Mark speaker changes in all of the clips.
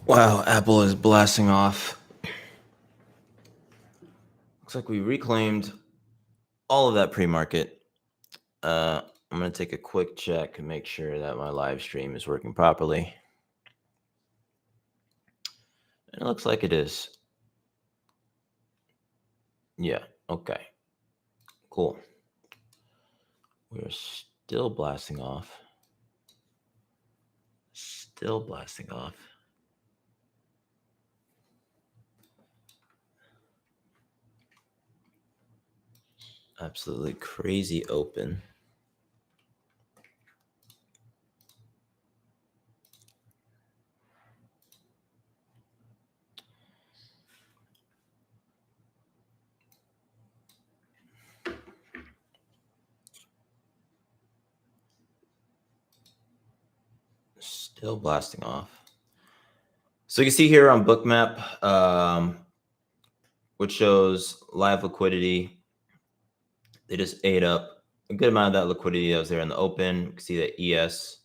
Speaker 1: Wow, Apple is blasting off. Looks like we reclaimed all of that pre-market. I'm going to take a quick check and make sure that my live stream is working properly. And it looks like it is. Yeah, okay. Cool. We're still blasting off. Still blasting off. Absolutely crazy open. Still blasting off. So you can see here on Bookmap, which shows live liquidity. They just ate up a good amount of that liquidity that was there in the open. You can see that ES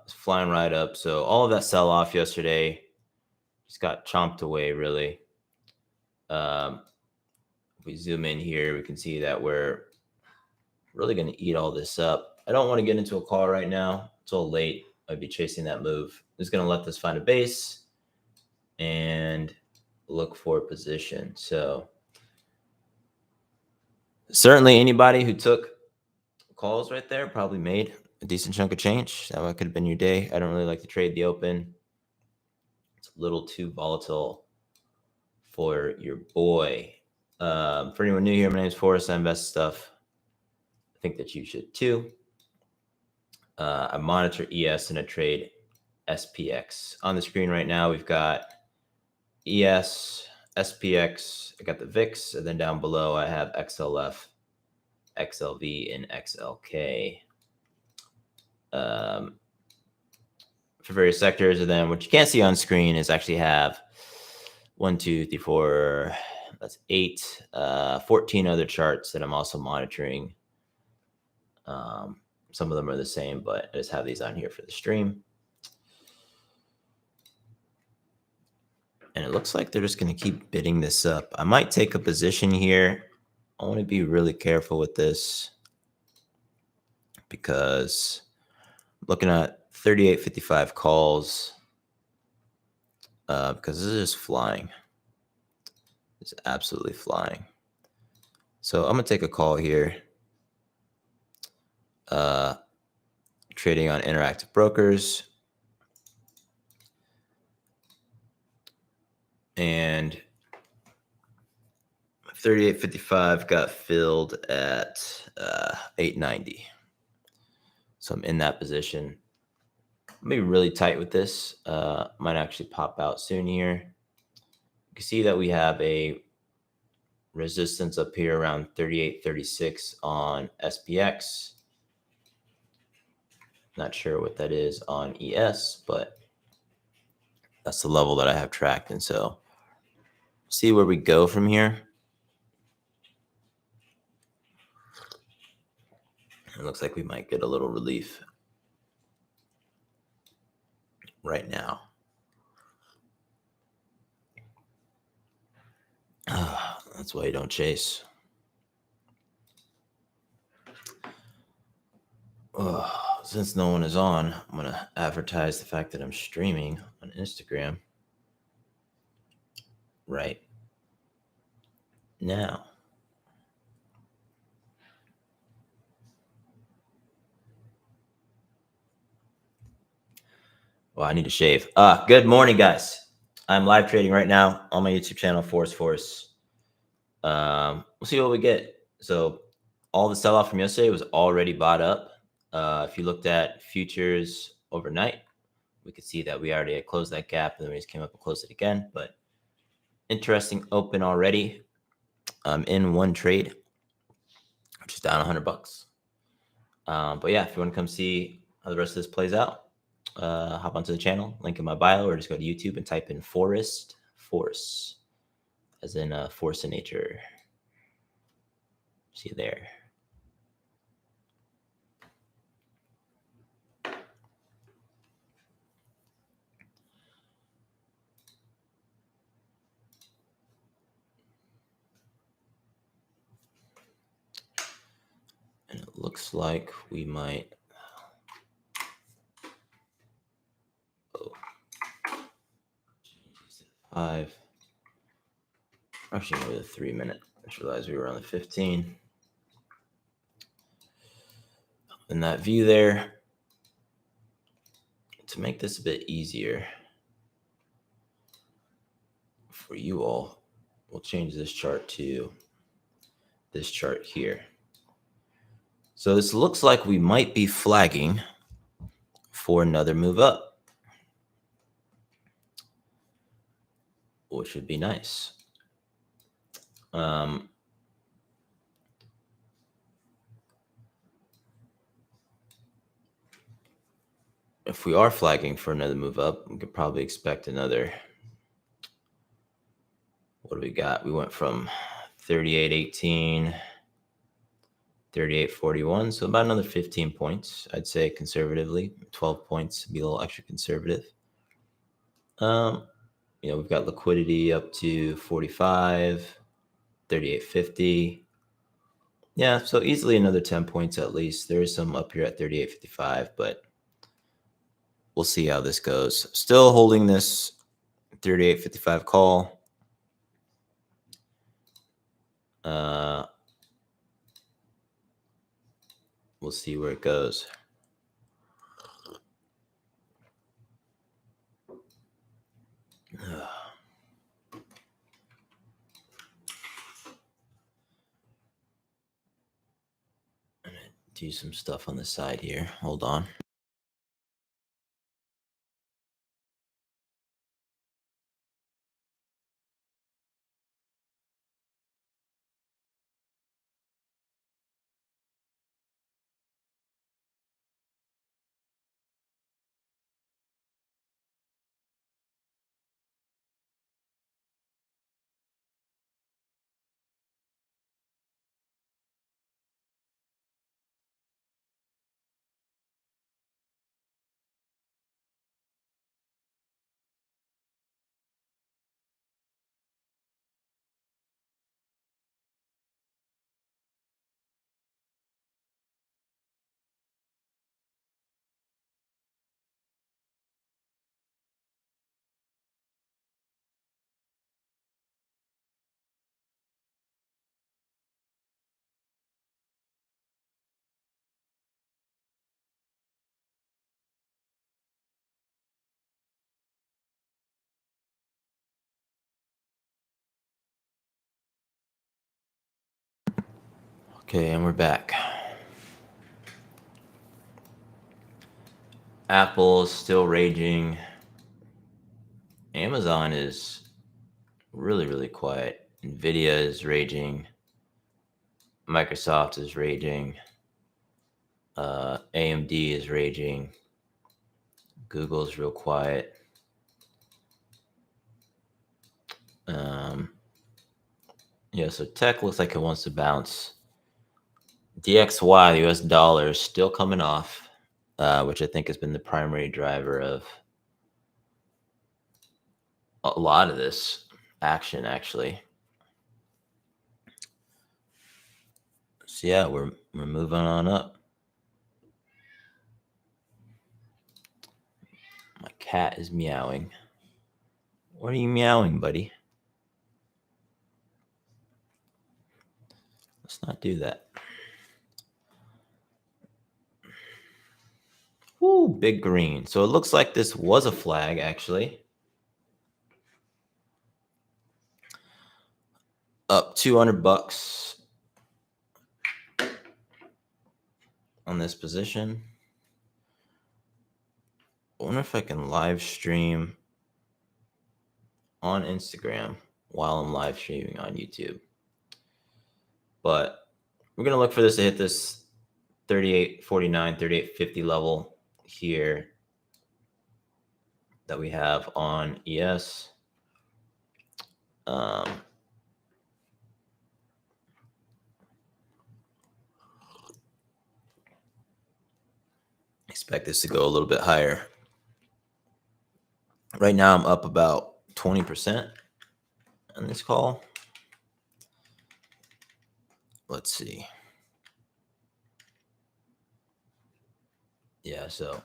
Speaker 1: is flying right up. So all of that sell off yesterday just got chomped away, really. If we zoom in here, we can see that we're really going to eat all this up. I don't want to get into a call right now. It's all late. I'd be chasing that move. I'm just going to let this find a base and look for a position. So certainly anybody who took calls right there probably made a decent chunk of change. That could have been your day. I don't really like to trade the open. It's a little too volatile for your boy. For anyone new here, my name is Forrest. I invest stuff. I think that you should too. I monitor ES and I trade SPX. On the screen right now, we've got ES, SPX. I got the VIX, and then down below I have XLF, XLV, and XLK. For various sectors. And then what you can't see on screen is actually have 1, 2, 3, 4, that's 8, 14 other charts that I'm also monitoring. Some of them are the same, but I just have these on here for the stream. And it looks like they're just going to keep bidding this up. I might take a position here. I want to be really careful with this because I'm looking at 38.55 calls because this is just flying. It's absolutely flying. So I'm going to take a call here. Trading on Interactive Brokers. And 38.55 got filled at 8.90. So I'm in that position. I'm going to be really tight with this. Might actually pop out soon here. You can see that we have a resistance up here around 38.36 on SPX. Not sure what that is on ES, but that's the level that I have tracked. And so see where we go from here. It looks like we might get a little relief right now. That's why you don't chase. Since no one is on, I'm going to advertise the fact that I'm streaming on Instagram right now. Well, I need to shave. Good morning, guys. I'm live trading right now on my YouTube channel, Forrest. We'll see what we get. So all the sell-off from yesterday was already bought up. If you looked at futures overnight, we could see that we already had closed that gap, and then we just came up and closed it again. But interesting open already. I'm in one trade, which is down $100. But yeah, if you want to come see how the rest of this plays out, hop onto the channel, link in my bio, or just go to YouTube and type in Forrest, as in force in nature. See you there. looks like we might. Oh, 5. Actually, maybe the 3-minute. I just realized we were on the 15. In that view there, to make this a bit easier for you all, we'll change this chart to this chart here. So this looks like we might be flagging for another move up, which would be nice. If we are flagging for another move up, we could probably expect another. What do we got? We went from 38.18, 38.41, so about another 15 points, I'd say conservatively. 12 points, be a little extra conservative. We've got liquidity up to 45, 38.50. Yeah, so easily another 10 points at least. There is some up here at 38.55, but we'll see how this goes. Still holding this 38.55 call. We'll see where it goes. I'm gonna do some stuff on the side here. Hold on. Okay, and we're back. Apple is still raging. Amazon is really, really quiet. Nvidia is raging. Microsoft is raging. AMD is raging. Google's real quiet. Yeah, so tech looks like it wants to bounce. DXY, the US dollar, is still coming off, which I think has been the primary driver of a lot of this action, actually. So yeah, we're moving on up. My cat is meowing. What are you meowing, buddy? Let's not do that. Woo, big green. So it looks like this was a flag, actually. Up $200 on this position. I wonder if I can live stream on Instagram while I'm live streaming on YouTube. But we're going to look for this to hit this 38.49, 38.50 level here that we have on ES. Expect this to go a little bit higher. Right now I'm up about 20% on this call. Let's see. Yeah, so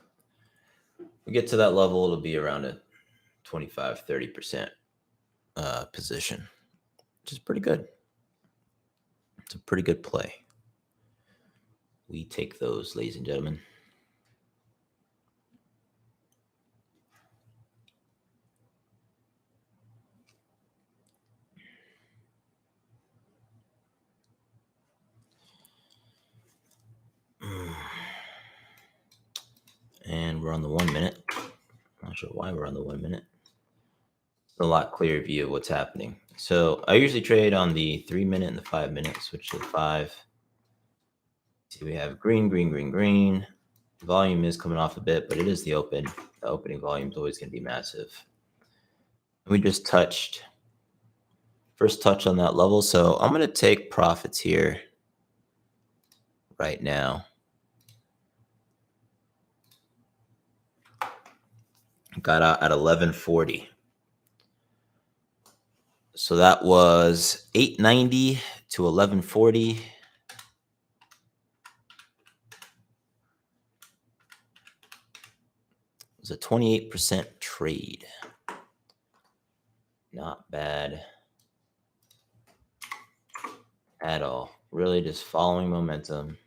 Speaker 1: we get to that level, it'll be around a 25-30% position, which is pretty good. It's a pretty good play. We take those, ladies and gentlemen. And we're on the 1 minute. Not sure why we're on the 1 minute. A lot clearer view of what's happening. So I usually trade on the 3 minute and the 5 minute. Switch to the 5. See, we have green, green, green, green. Volume is coming off a bit, but it is the open. The opening volume is always going to be massive. We just touched first touch on that level, so I'm going to take profits here right now. Got out at 1140. So that was 890 to 1140. It was a 28% trade. Not bad at all. Really just following momentum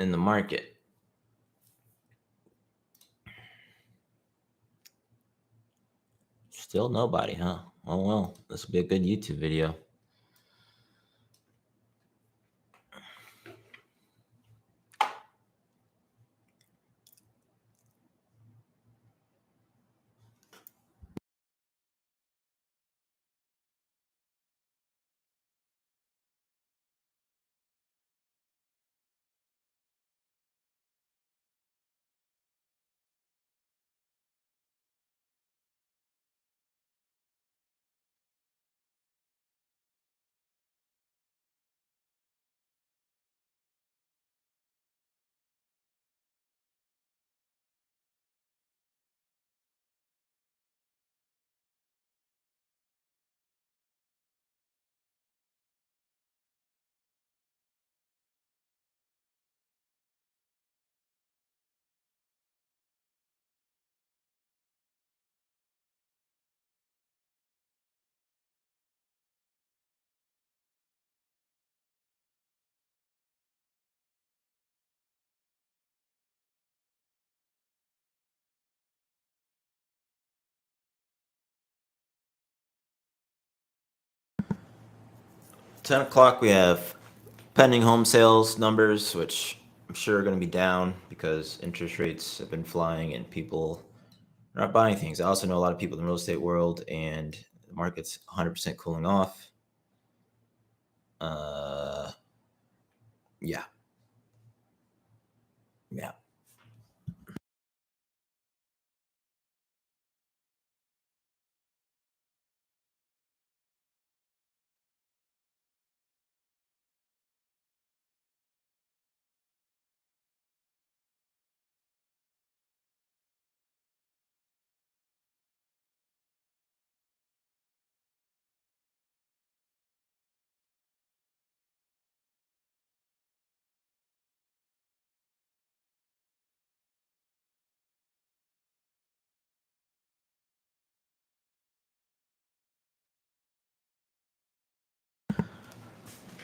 Speaker 1: in the market. Still nobody, huh? Oh well, this will be a good YouTube video. Ten o'clock, we have pending home sales numbers, which I'm sure are going to be down because interest rates have been flying and people are not buying things. I also know a lot of people in the real estate world, and the market's 100% cooling off. Yeah. Yeah.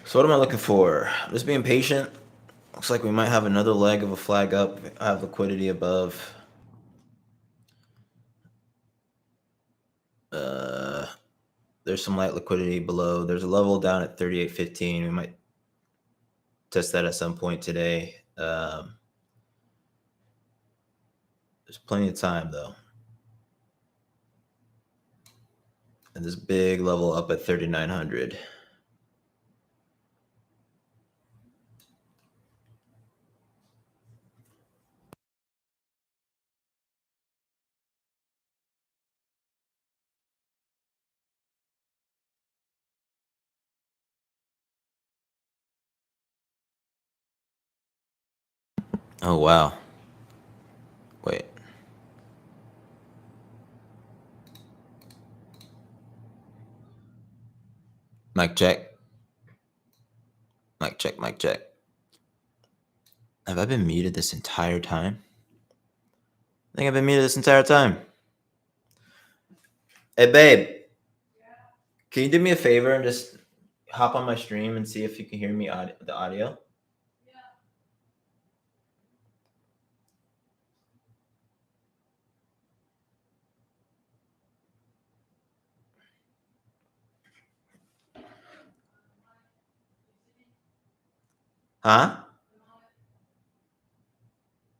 Speaker 1: So what am I looking for? I'm just being patient. Looks like we might have another leg of a flag up. I have liquidity above. There's some light liquidity below. There's a level down at 38.15. We might test that at some point today. There's plenty of time though. And this big level up at 3,900. Oh wow. Wait. Mic check. Mic check, mic check. Have I been muted this entire time? I think I've been muted this entire time. Hey, babe. Can you do me a favor and just hop on my stream and see if you can hear me the audio? Huh?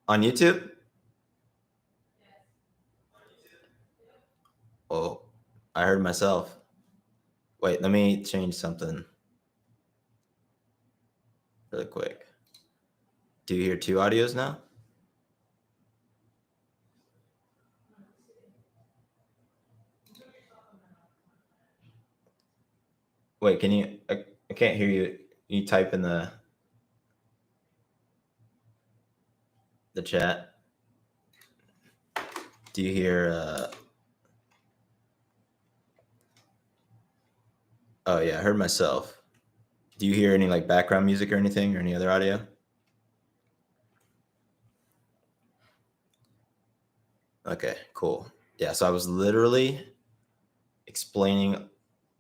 Speaker 1: On YouTube? Oh, I heard myself. Wait, let me change something really quick. Do you hear two audios now? Wait, can you? I can't hear you. You type in the chat. Do you hear? Oh yeah, I heard myself. Do you hear any like background music or anything or any other audio? Okay, cool. Yeah, so I was literally explaining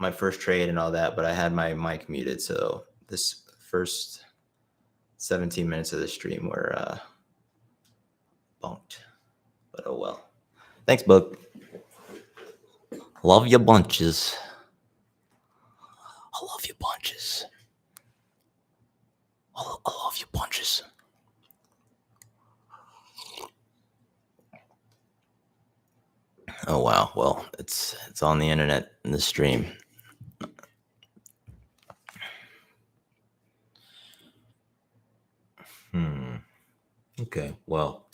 Speaker 1: my first trade and all that, but I had my mic muted, so this first 17 minutes of the stream were bunked. But oh well. Thanks, Bug. Love you bunches. I love you bunches. I love you bunches. Oh wow. Well, it's on the internet in the stream. Okay. Well.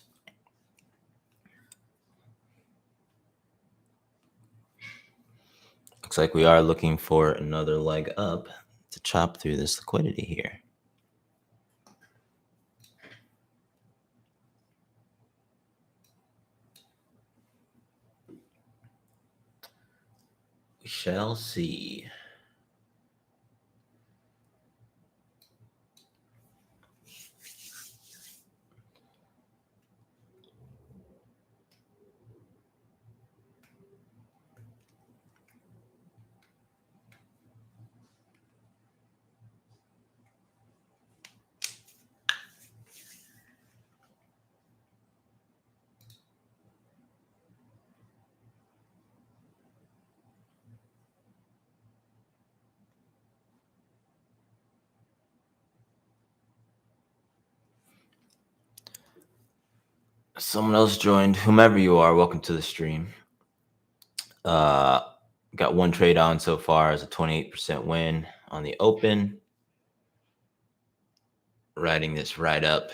Speaker 1: Looks like we are looking for another leg up to chop through this liquidity here. We shall see. Someone else joined. Whomever you are, welcome to the stream. Got one trade on so far as a 28% win on the open. Riding this right up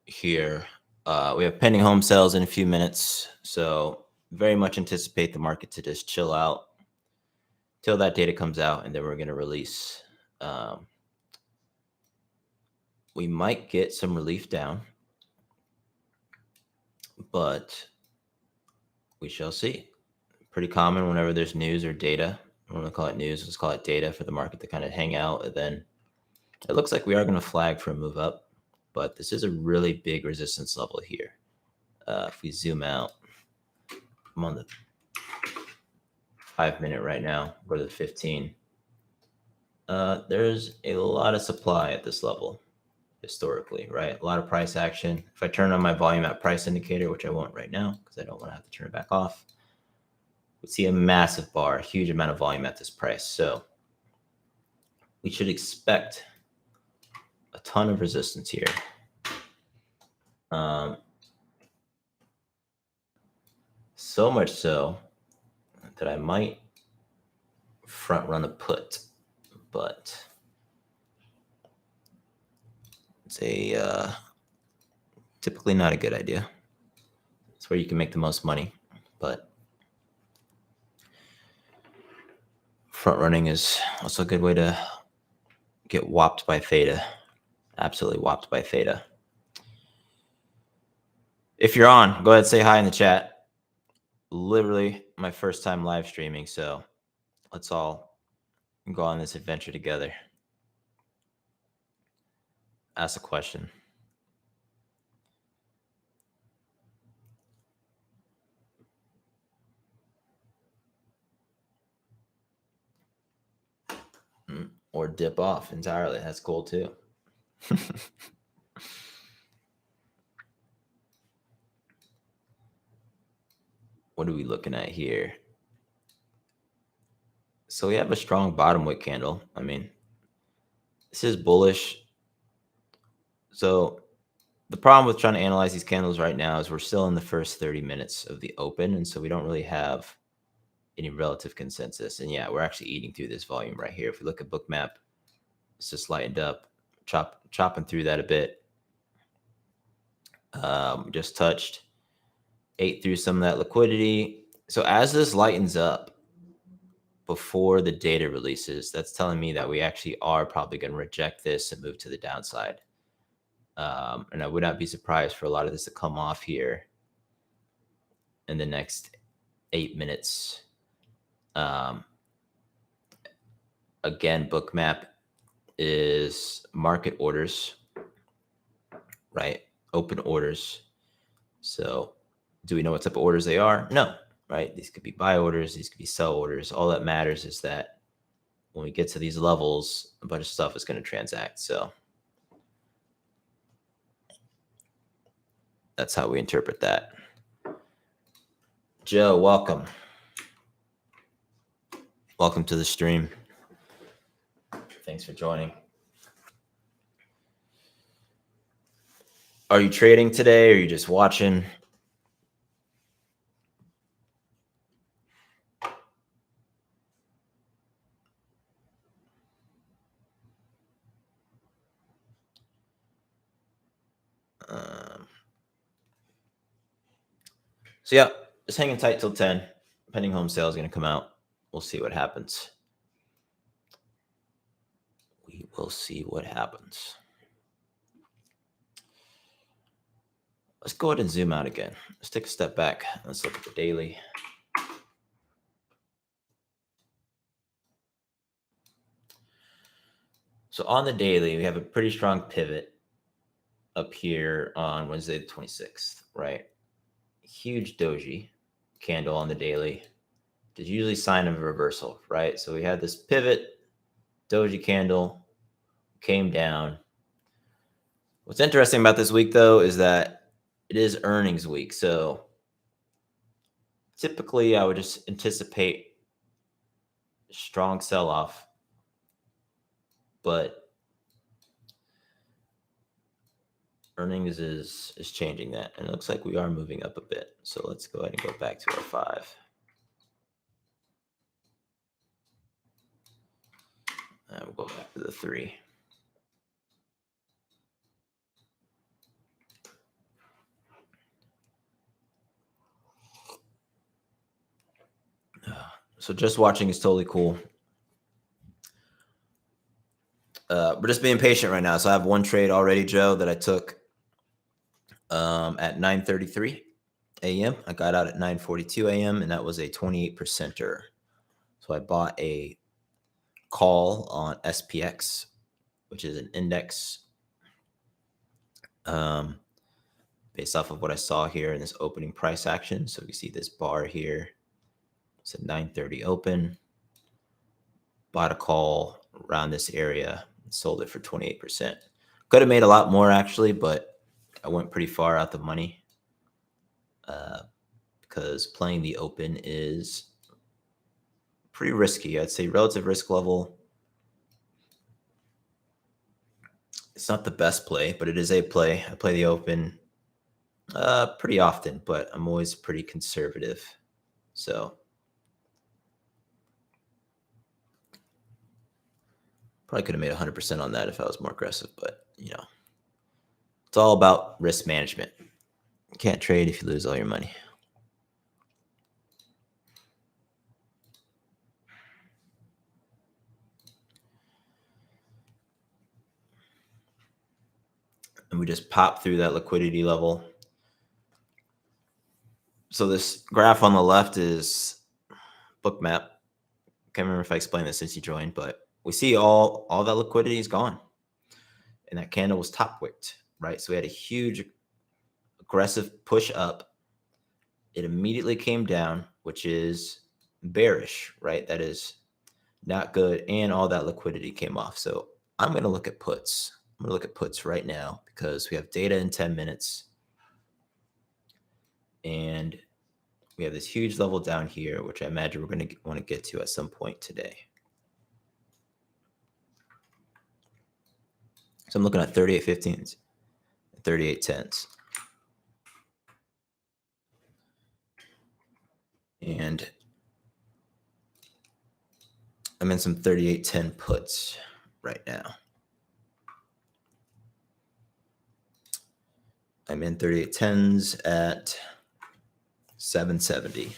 Speaker 1: here. We have pending home sales in a few minutes, so very much anticipate the market to just chill out till that data comes out, and then we're going to release. We might get some relief down, but we shall see. Pretty common whenever there's news or data. I don't want to call it news, let's call it data for the market to kind of hang out. And then it looks like we are going to flag for a move up, but this is a really big resistance level here. If we zoom out, I'm on the 5-minute right now, or the 15. There's a lot of supply at this level historically, right? A lot of price action. If I turn on my volume at price indicator, which I won't right now because I don't want to have to turn it back off, we see a massive bar, a huge amount of volume at this price. So we should expect a ton of resistance here. So much so that I might front run a put, but it's a typically not a good idea. It's where you can make the most money, but front running is also a good way to get whopped by theta. Absolutely whopped by theta. If you're on, go ahead and say hi in the chat. Literally my first time live streaming, so let's all go on this adventure together. Ask a question. Or dip off entirely. That's cool too. What are we looking at here? So we have a strong bottom wick candle. I mean, this is bullish. So the problem with trying to analyze these candles right now is we're still in the first 30 minutes of the open. And so we don't really have any relative consensus. And yeah, we're actually eating through this volume right here. If we look at Bookmap, it's just lightened up, chopping through that a bit. Just touched, ate through some of that liquidity. So as this lightens up before the data releases, that's telling me that we actually are probably going to reject this and move to the downside. And I would not be surprised for a lot of this to come off here in the next 8 minutes. Again, Bookmap is market orders, right? Open orders. So do we know what type of orders they are? No, right? These could be buy orders. These could be sell orders. All that matters is that when we get to these levels, a bunch of stuff is going to transact. So that's how we interpret that. Joe, welcome. Welcome to the stream. Thanks for joining. Are you trading today? Or are you just watching? So yeah, just hanging tight till 10. Pending home sale is going to come out. We'll see what happens. We will see what happens. Let's go ahead and zoom out again. Let's take a step back. Let's look at the daily. So on the daily, we have a pretty strong pivot up here on Wednesday the 26th, right? Huge doji candle on the daily. It's usually a sign of a reversal, right? So we had this pivot, doji candle, came down. What's interesting about this week, though, is that it is earnings week. So typically, I would just anticipate strong sell-off, but earnings is changing that, and it looks like we are moving up a bit. So let's go ahead and go back to our 5. And we'll go back to the 3. So just watching is totally cool. We're just being patient right now. So I have one trade already, Joe, that I took at 9:33 a.m. I got out at 9:42 a.m. and that was a 28%er. So I bought a call on SPX, which is an index, based off of what I saw here in this opening price action. So we see this bar here. It's a 9:30 open. Bought a call around this area, sold it for 28%. Could have made a lot more actually, but I went pretty far out the money because playing the open is pretty risky. I'd say relative risk level, it's not the best play, but it is a play. I play the open pretty often, but I'm always pretty conservative. So probably could have made 100% on that if I was more aggressive, but you know, it's all about risk management. You can't trade if you lose all your money. And we just pop through that liquidity level. So this graph on the left is Bookmap. Can't remember if I explained this since you joined, but we see all that liquidity is gone. and that candle was top wicked, right? So we had a huge aggressive push up. It immediately came down, which is bearish, right? That is not good. And all that liquidity came off. So I'm going to look at puts. I'm going to look at puts right now because we have data in 10 minutes. And we have this huge level down here, which I imagine we're going to want to get to at some point today. So I'm looking at 38.15s, 38.10s. And I'm in some 38.10 puts right now. I'm in 38.10s at 770.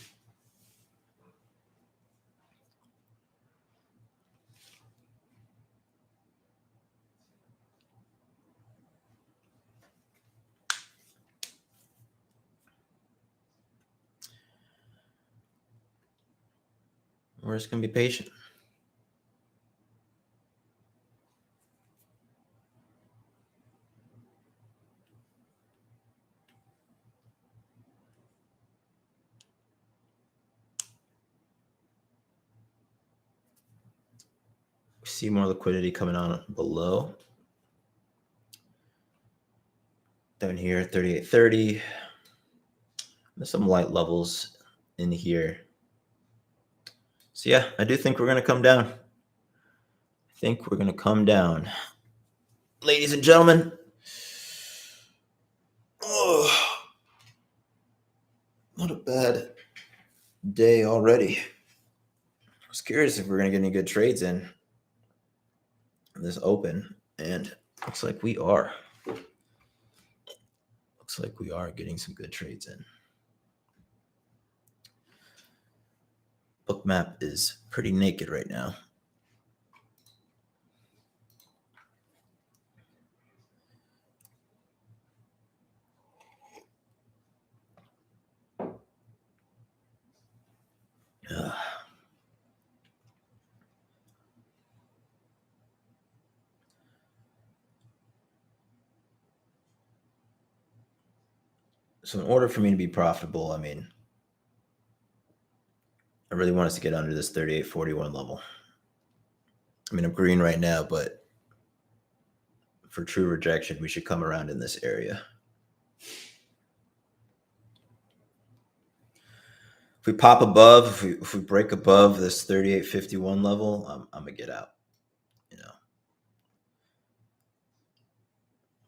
Speaker 1: We're just going to be patient. We see more liquidity coming on below. Down here, 38.30. There's some light levels in here. So yeah, I do think we're going to come down. I think we're going to come down. Ladies and gentlemen. Oh, not a bad day already. I was curious if we're going to get any good trades in this open, and looks like we are. Looks like we are getting some good trades in. Bookmap is pretty naked right now. So in order for me to be profitable, I mean, I really want us to get under this 38.41 level. I mean, I'm green right now, but for true rejection, we should come around in this area. If we pop above, if we break above this 38.51 level, I'm gonna get out. You know,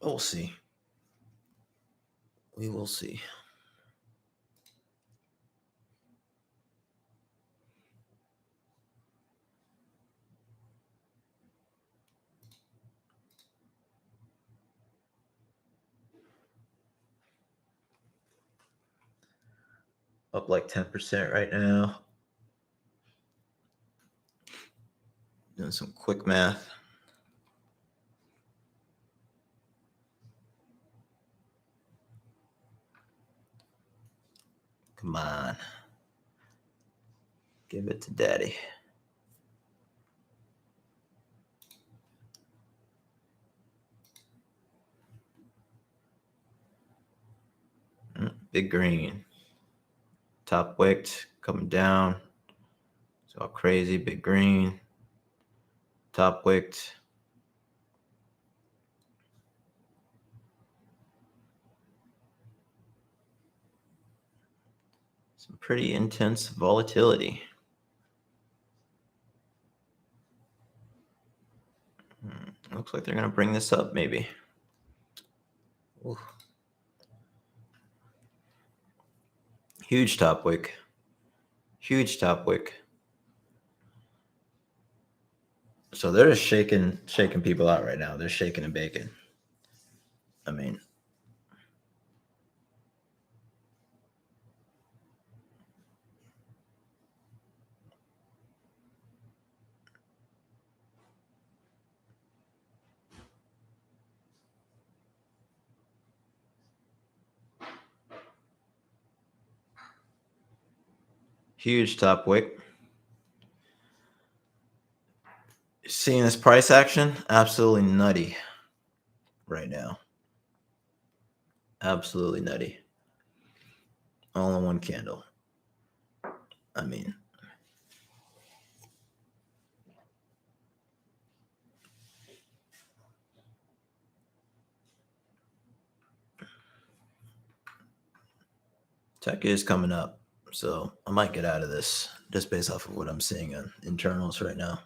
Speaker 1: we'll see. We will see. Up like 10% right now. Doing some quick math. Come on. Give it to daddy. Big green. Top wicked, coming down. It's all crazy. Big green. Top wicked. Some pretty intense volatility. Looks like they're going to bring this up, maybe. Ooh. Huge top wick. Huge top wick. So they're just shaking people out right now. They're shaking and baking. I mean, huge top wick. Seeing this price action, absolutely nutty. right now. Absolutely nutty. All in one candle. I mean, tech is coming up, so I might get out of this just based off of what I'm seeing on internals right now.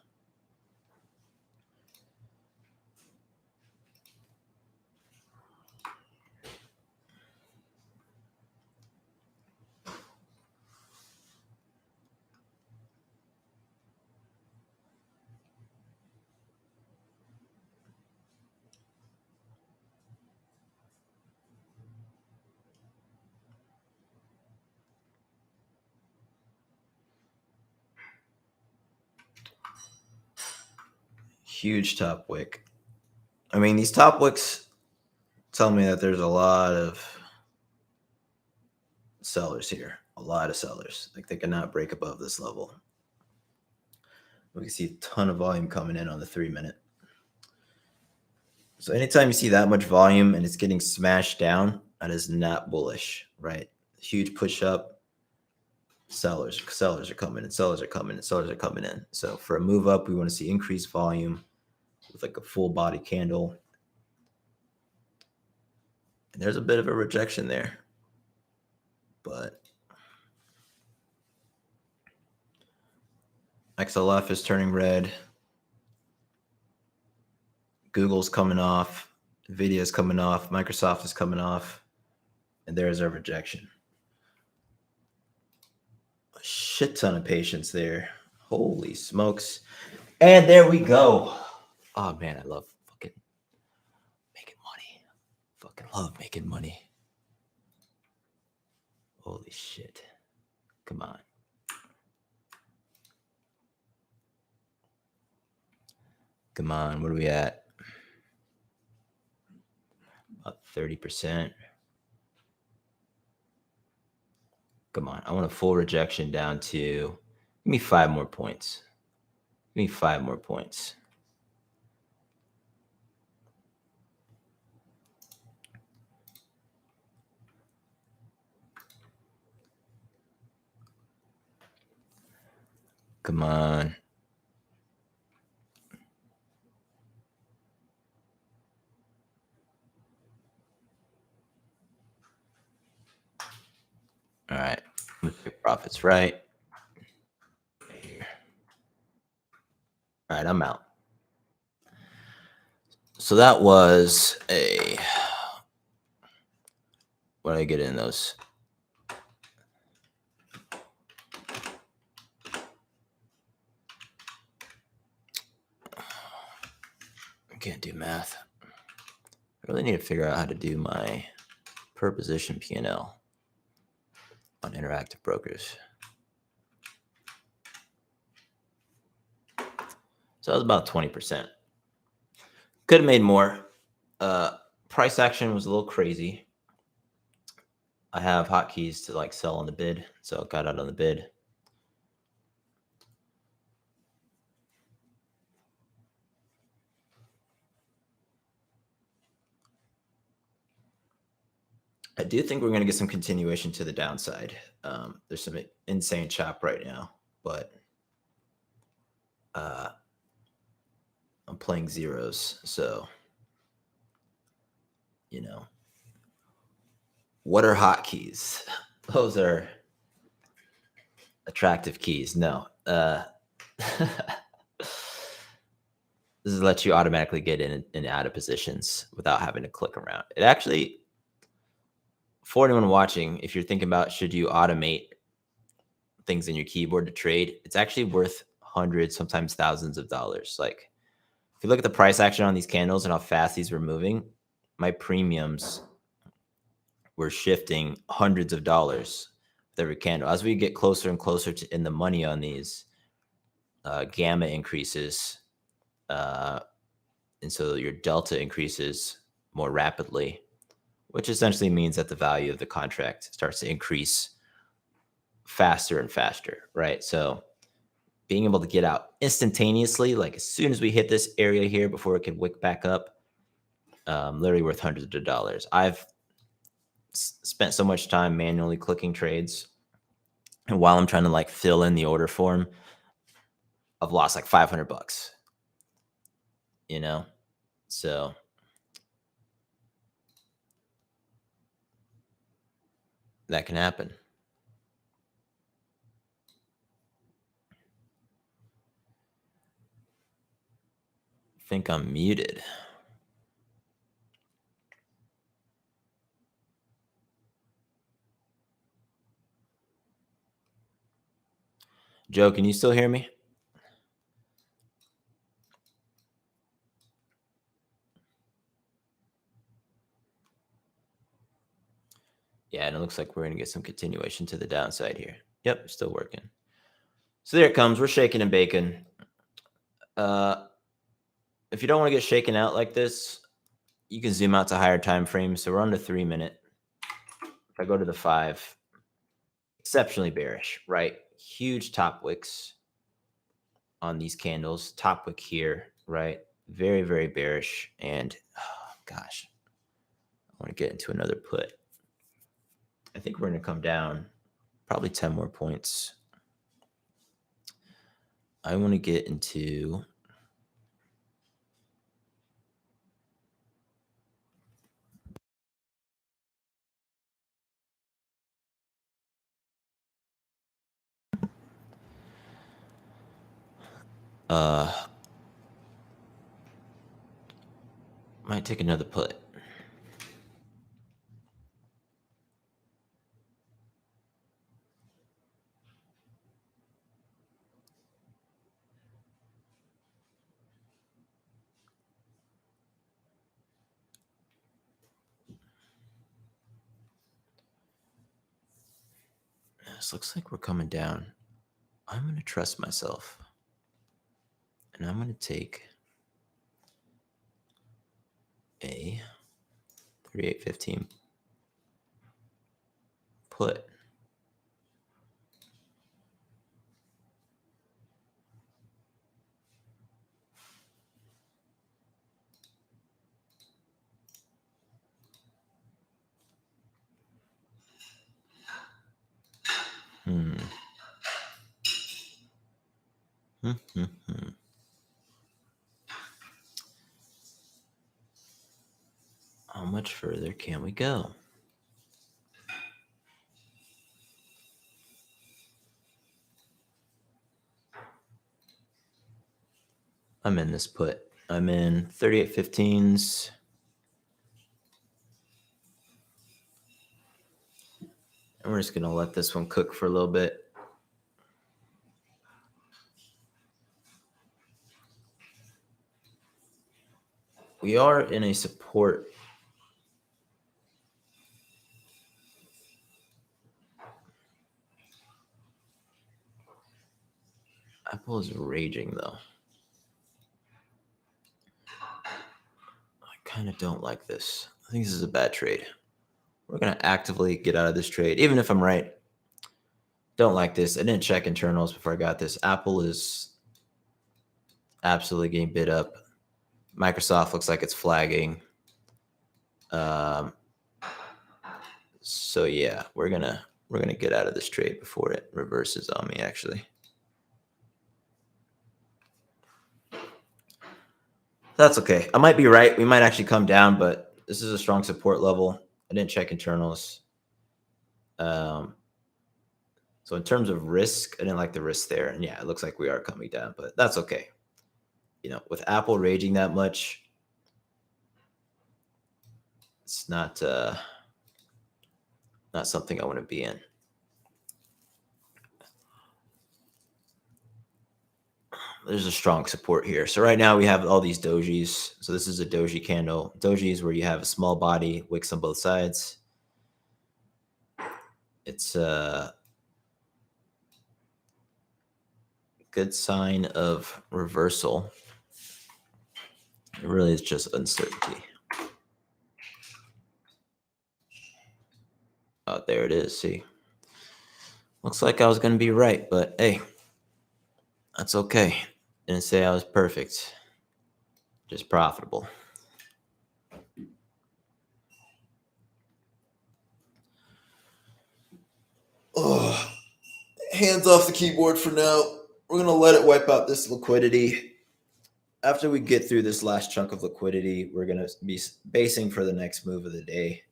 Speaker 1: Huge top wick. I mean, these top wicks tell me that there's a lot of sellers here. A lot of sellers. Like they cannot break above this level. We can see a ton of volume coming in on the 3-minute. So anytime you see that much volume and it's getting smashed down, that is not bullish, right? Huge push up. Sellers are coming in. Sellers are coming in. Sellers are coming in. So for a move up, we want to see increased volume with like a full body candle. And there's a bit of a rejection there, but XLF is turning red. Google's coming off. Nvidia's coming off. Microsoft is coming off. And there's our rejection. A shit ton of patience there. Holy smokes. And there we go. Oh, man, I love fucking making money. Fucking love making money. Holy shit. Come on. Come on. What are we at? About 30%. Come on. I want a full rejection down to, give me 5 more points. Give me 5 more points. Come on. All right. Let's pick profits right here. All right, I'm out. So that was a, what did I get in those? I can't do math. I really need to figure out how to do my per position P&L on Interactive Brokers. So that was about 20%. Could have made more. Price action was a little crazy. I have hotkeys to like sell on the bid, so I got out on the bid. I do think we're going to get some continuation to the downside. There's some insane chop right now, but I'm playing zeros, so you know, what are hotkeys? Those are attractive keys. No, this lets you automatically get in and out of positions without having to click around. It actually, for anyone watching, if you're thinking about should you automate things in your keyboard to trade, it's actually worth hundreds, sometimes thousands of dollars. Like if you look at the price action on these candles and how fast these were moving, my premiums were shifting hundreds of dollars with every candle. As we get closer and closer to in the money on these, gamma increases, and so your delta increases more rapidly, which essentially means that the value of the contract starts to increase faster and faster, right? So being able to get out instantaneously, like as soon as we hit this area here before it can wick back up, literally worth hundreds of dollars. I've spent so much time manually clicking trades, and while I'm trying to like fill in the order form, I've lost like $500, you know? So that can happen. I think I'm muted. Joe, can you still hear me? Yeah, and it looks like we're going to get some continuation to the downside here. Yep, still working. So there it comes. We're shaking and baking. If you don't want to get shaken out like this, you can zoom out to higher time frames. So we're on the 3-minute. If I go to the 5, exceptionally bearish, right? Huge top wicks on these candles. Top wick here, right? Very, very bearish. And oh, gosh, I want to get into another put. I think we're going to come down probably 10 more points. I want to get into might take another put. This looks like we're coming down. I'm going to trust myself. And I'm going to take a 38.15 put. How much further can we go? I'm in this put. I'm in 38.15s. And we're just going to let this one cook for a little bit. We are in a support. Apple is raging, though. I kind of don't like this. I think this is a bad trade. We're going to actively get out of this trade, even if I'm right. Don't like this. I didn't check internals before I got this. Apple is absolutely getting bid up. Microsoft looks like it's flagging. So yeah, we're gonna get out of this trade before it reverses on me, actually. That's okay. I might be right. We might actually come down, but this is a strong support level. I didn't check internals. So in terms of risk, I didn't like the risk there. And yeah, it looks like we are coming down, but that's okay. You know, with Apple raging that much, it's not something I want to be in. There's a strong support here. So right now we have all these dojis. So this is a doji candle. Doji is where you have a small body, wicks on both sides. It's a good sign of reversal. It really is just uncertainty. Oh, there it is. See, looks like I was going to be right, but hey, that's okay. Didn't say I was perfect, just profitable. hands off the keyboard for now. We're going to let it wipe out this liquidity. After we get through this last chunk of liquidity, we're going to be basing for the next move of the day.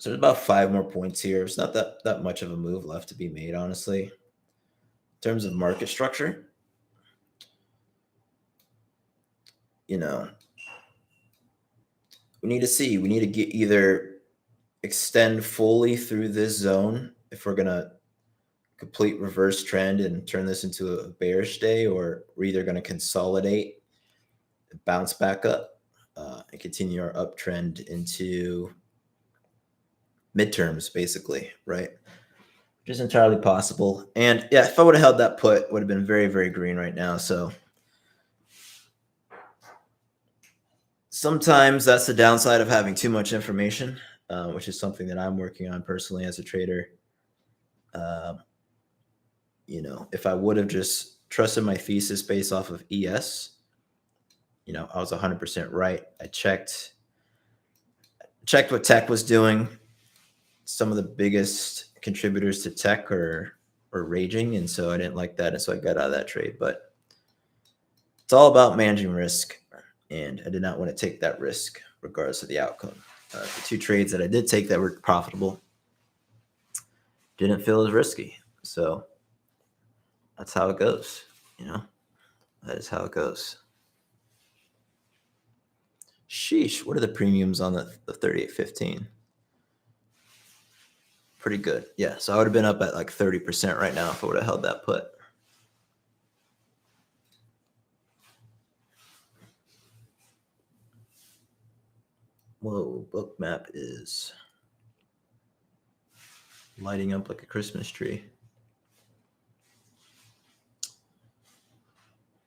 Speaker 1: So there's about 5 more points here. It's not that much of a move left to be made, honestly. In terms of market structure, we need to see. We need to get either extend fully through this zone if we're going to complete reverse trend and turn this into a bearish day, or we're either going to consolidate, bounce back up, and continue our uptrend into midterms, basically, right? Which is entirely possible. And yeah, if I would have held that put, it would have been very, very green right now. So sometimes that's the downside of having too much information, which is something that I'm working on personally as a trader. If I would have just trusted my thesis based off of ES, I was 100% right. I checked what tech was doing. Some of the biggest contributors to tech are raging, and so I didn't like that, and so I got out of that trade. But it's all about managing risk, and I did not want to take that risk regardless of the outcome. The 2 trades that I did take that were profitable didn't feel as risky. So that's how it goes, That is how it goes. Sheesh, what are the premiums on the 3815? Pretty good. Yeah, so I would have been up at like 30% right now if I would have held that put. Whoa, book map is lighting up like a Christmas tree.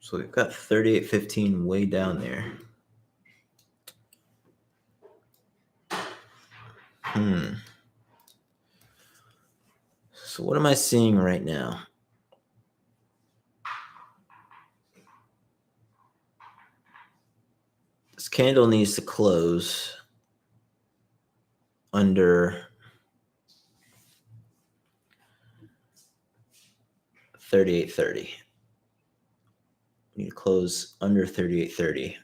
Speaker 1: So we've got 3815 way down there. So what am I seeing right now? This candle needs to close under 3830. We need to close under 3830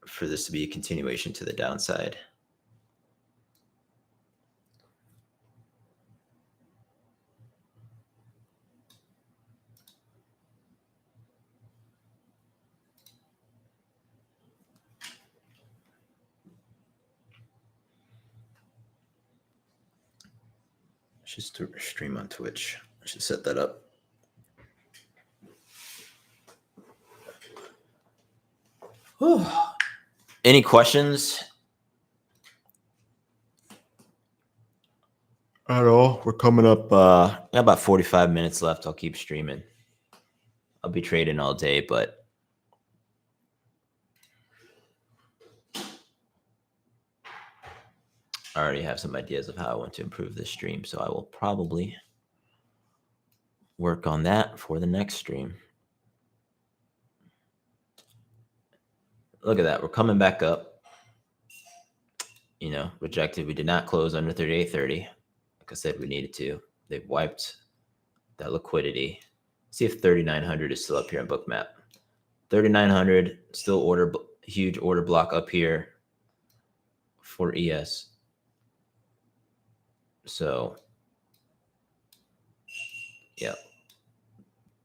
Speaker 1: for this to be a continuation to the downside. Just to stream on Twitch. I should set that up. Whew. Any questions? I don't know. We're coming up. Got about 45 minutes left. I'll keep streaming. I'll be trading all day, but I already have some ideas of how I want to improve this stream, so I will probably work on that for the next stream. Look at that. We're coming back up. Rejected. We did not close under 3830. Like I said, we needed to. They've wiped that liquidity. See if 3900 is still up here on Bookmap. 3900 still huge order block up here for ES. So yeah,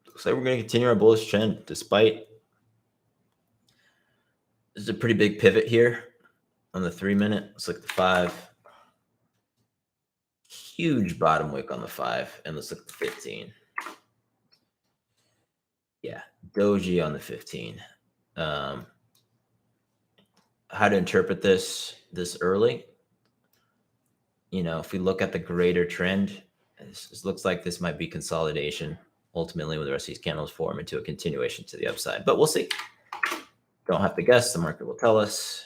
Speaker 1: looks like we're going to continue our bullish trend despite this is a pretty big pivot here on the 3-minute. Let's look at the 5. Huge bottom wick on the 5, and let's look at the 15. Yeah, doji on the 15. How to interpret this early? If we look at the greater trend, it looks like this might be consolidation. Ultimately, when the rest of these candles form into a continuation to the upside, but we'll see. Don't have to guess. The market will tell us.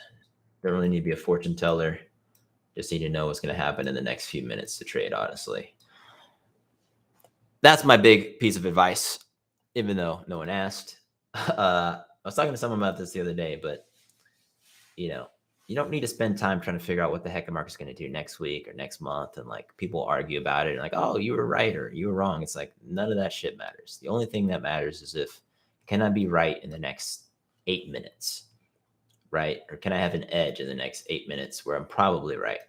Speaker 1: Don't really need to be a fortune teller. Just need to know what's going to happen in the next few minutes to trade, honestly. That's my big piece of advice, even though no one asked. I was talking to someone about this the other day, but, you you don't need to spend time trying to figure out what the heck the market's going to do next week or next month. And like people argue about it and like, oh, you were right or you were wrong. It's like none of that shit matters. The only thing that matters is if can I be right in the next 8 minutes, right? Or can I have an edge in the next 8 minutes where I'm probably right?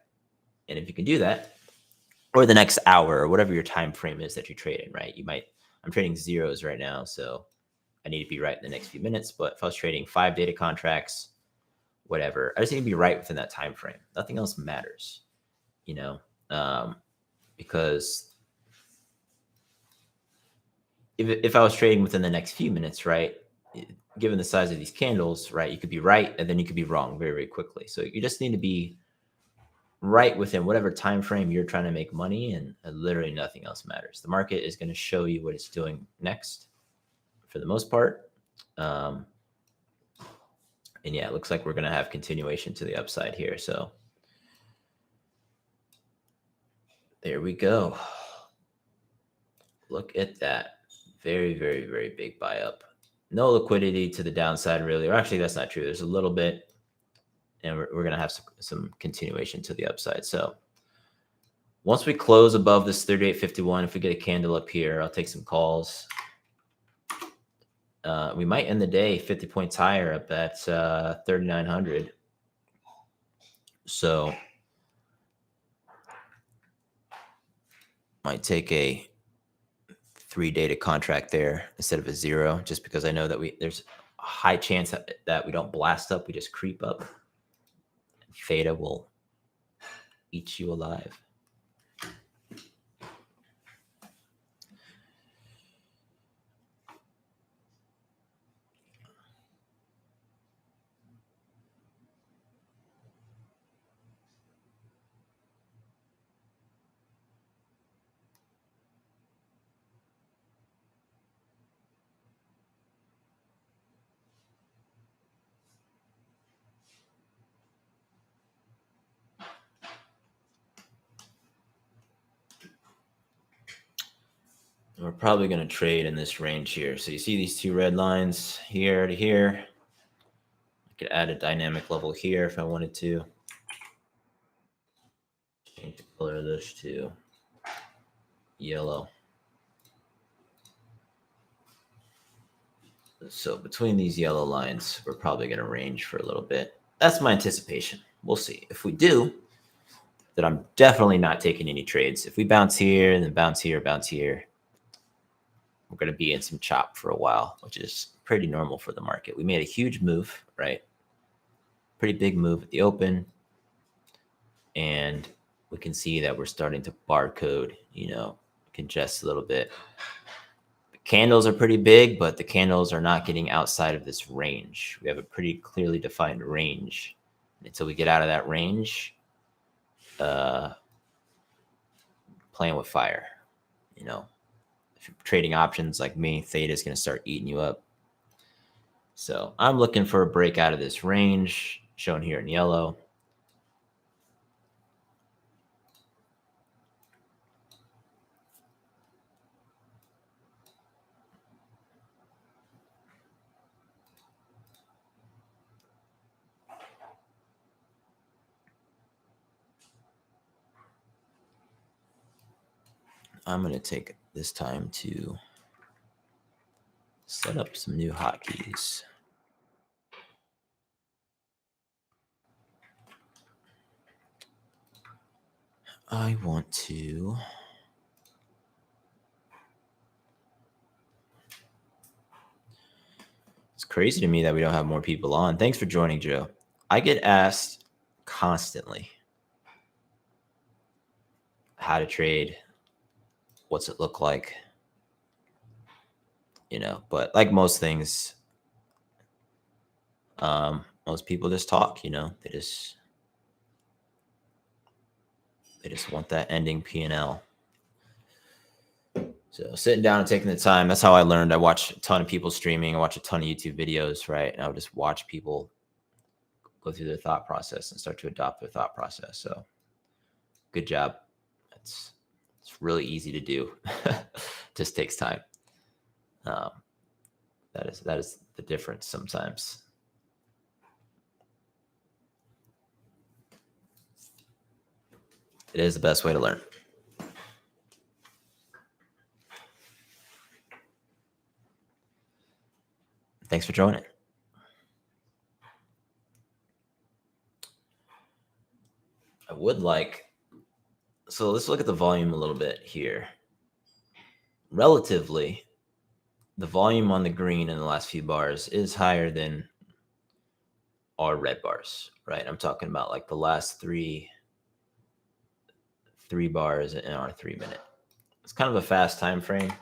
Speaker 1: And if you can do that, or the next hour or whatever your time frame is that you trade in, right? I'm trading zeros right now, so I need to be right in the next few minutes. But if I was trading 5 data contracts, whatever, I just need to be right within that time frame. Nothing else matters, because if I was trading within the next few minutes, right, given the size of these candles, right, you could be right and then you could be wrong very, very quickly. So you just need to be right within whatever time frame you're trying to make money, and literally nothing else matters. The market is going to show you what it's doing next for the most part. And yeah, it looks like we're going to have continuation to the upside here. So there we go. Look at that. Very, very, very big buy up. No liquidity to the downside, really. Or actually, that's not true. There's a little bit, and we're going to have some continuation to the upside. So once we close above this 38.51, if we get a candle up here, I'll take some calls. We might end the day 50 points higher up at 3,900. So might take a 3 data contract there instead of a 0, just because I know that there's a high chance that we don't blast up, we just creep up. Theta will eat you alive. We're probably going to trade in this range here. So you see these 2 red lines here to here. I could add a dynamic level here if I wanted to. Change the color of this to yellow. So between these yellow lines, we're probably going to range for a little bit. That's my anticipation. We'll see. If we do, then I'm definitely not taking any trades. If we bounce here and then bounce here, we're going to be in some chop for a while, which is pretty normal for the market. We made a huge move, right? Pretty big move at the open. And we can see that we're starting to barcode, congest a little bit. The candles are pretty big, but the candles are not getting outside of this range. We have a pretty clearly defined range. Until we get out of that range, playing with fire, If you're trading options like me, theta is going to start eating you up. So I'm looking for a break out of this range shown here in yellow. I'm going to take this time to set up some new hotkeys. I want to it's crazy to me that we don't have more people on. Thanks for joining, Joe. I get asked constantly how to trade, what's it look like, but like most things, most people just talk, they just want that ending P&L. So sitting down and taking the time, that's how I learned. I watch a ton of people streaming. I watch a ton of YouTube videos, right? And I would just watch people go through their thought process and start to adopt their thought process. So good job. It's really easy to do. Just takes time. That is the difference sometimes. It is the best way to learn. Thanks for joining. I would like, so let's look at the volume a little bit here. Relatively, the volume on the green in the last few bars is higher than our red bars, right? I'm talking about like the last three bars in our 3 minute. It's kind of a fast time frame,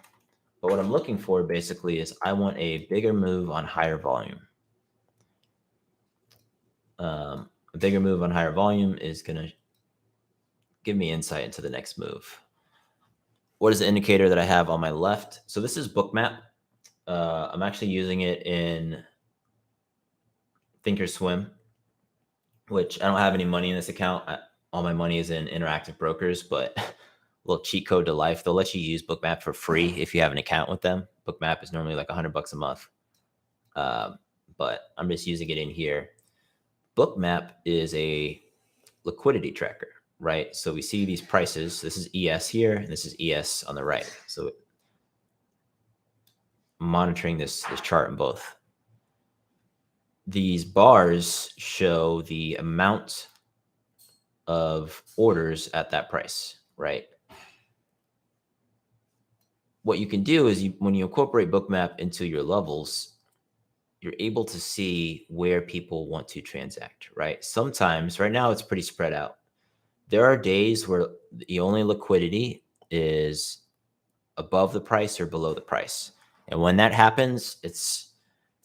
Speaker 1: but what I'm looking for basically is I want a bigger move on higher volume. A bigger move on higher volume is going to give me insight into the next move. What is the indicator that I have on my left? So this is Bookmap. I'm actually using it in Thinkorswim, which I don't have any money in this account. All my money is in Interactive Brokers, but a little cheat code to life. They'll let you use Bookmap for free if you have an account with them. Bookmap is normally like $100 a month, but I'm just using it in here. Bookmap is a liquidity tracker, right? So we see these prices. This is ES here, and this is ES on the right. So I'm monitoring this chart in both. These bars show the amount of orders at that price, right? What you can do is when you incorporate Bookmap into your levels, you're able to see where people want to transact, right? Sometimes, right now, it's pretty spread out. There are days where the only liquidity is above the price or below the price. And when that happens, it's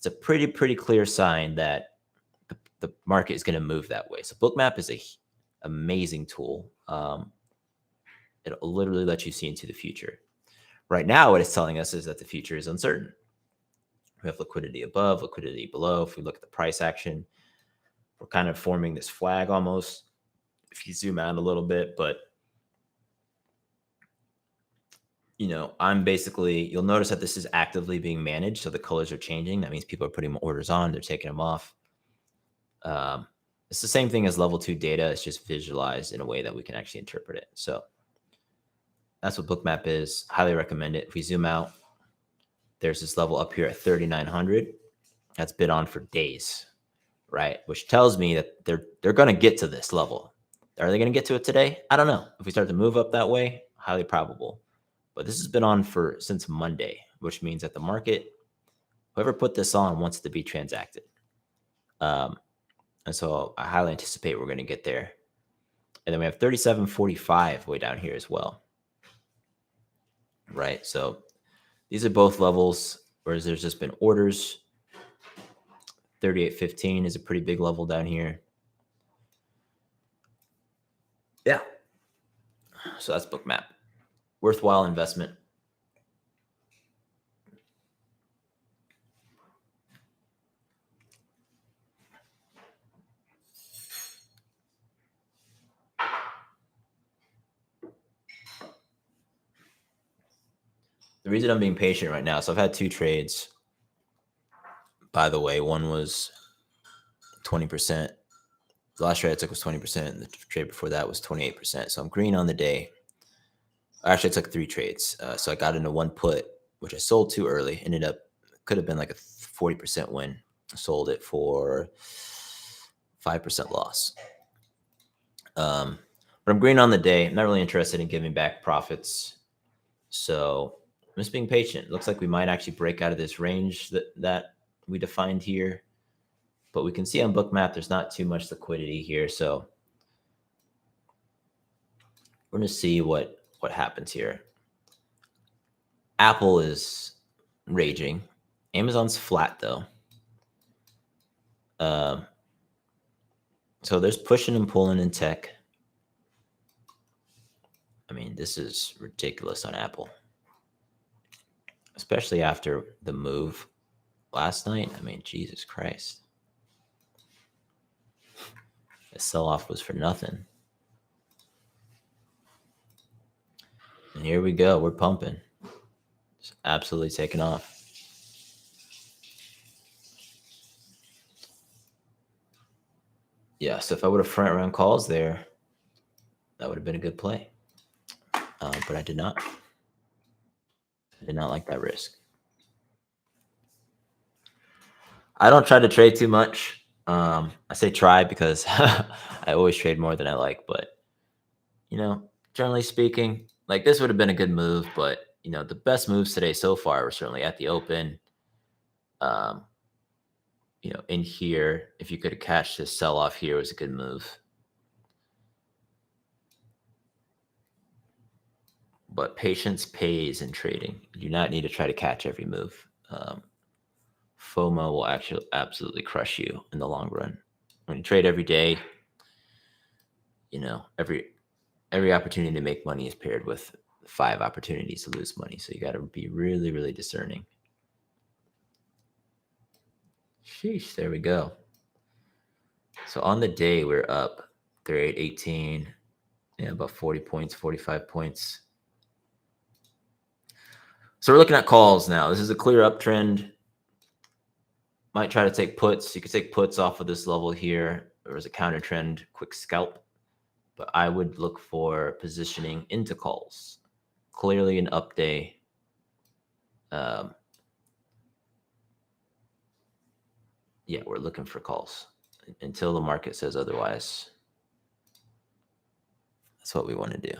Speaker 1: a pretty clear sign that the market is going to move that way. So Bookmap is a amazing tool. It'll literally let you see into the future. Right now, what it's telling us is that the future is uncertain. We have liquidity above, liquidity below. If we look at the price action, we're kind of forming this flag almost. If you zoom out a little bit, but I'm basically, you'll notice that this is actively being managed. So the colors are changing. That means people are putting orders on, they're taking them off. It's the same thing as level 2 data. It's just visualized in a way that we can actually interpret it. So that's what Bookmap is. Highly recommend it. If we zoom out, there's this level up here at 3,900. That's been on for days, right? Which tells me that they're going to get to this level. Are they going to get to it today? I don't know. If we start to move up that way, highly probable. But this has been on since Monday, which means that the market, whoever put this on, wants to be transacted. And so I highly anticipate we're going to get there. And then we have 37.45 way down here as well. Right. So these are both levels, whereas there's just been orders. 38.15 is a pretty big level down here. Yeah. So that's Bookmap. Worthwhile investment. The reason I'm being patient right now, so I've had 2 trades. By the way, one was 20%. The last trade I took was 20%. And the trade before that was 28%. So I'm green on the day. Actually, I took 3 trades. So I got into one put, which I sold too early. Could have been like a 40% win. I sold it for 5% loss. But I'm green on the day. I'm not really interested in giving back profits. So I'm just being patient. It looks like we might actually break out of this range that we defined here. But we can see on Bookmap, there's not too much liquidity here. So we're going to see what happens here. Apple is raging. Amazon's flat, though. So there's pushing and pulling in tech. I mean, this is ridiculous on Apple, especially after the move last night. I mean, Jesus Christ. The sell-off was for nothing. And here we go. We're pumping. It's absolutely taking off. Yeah, so if I would have front run calls there, that That would have been a good play. But I did not. I did not like that risk. I don't try to trade too much. I say try because I always trade more than I like. But, generally speaking, like this would have been a good move. But, the best moves today so far were certainly at the open. In here, if you could catch this sell off here, was a good move. But patience pays in trading. You do not need to try to catch every move. FOMO will actually absolutely crush you in the long run. When you trade every day, every opportunity to make money is paired with 5 opportunities to lose money. So you got to be really, really discerning. Sheesh, there we go. So on the day, we're up 38, 18, about 40 points, 45 points. So we're looking at calls now. This is a clear uptrend. Might try to take puts. You could take puts off of this level here. There was a counter trend, quick scalp. But I would look for positioning into calls. Clearly an up day. Yeah, we're looking for calls until the market says otherwise. That's what we want to do.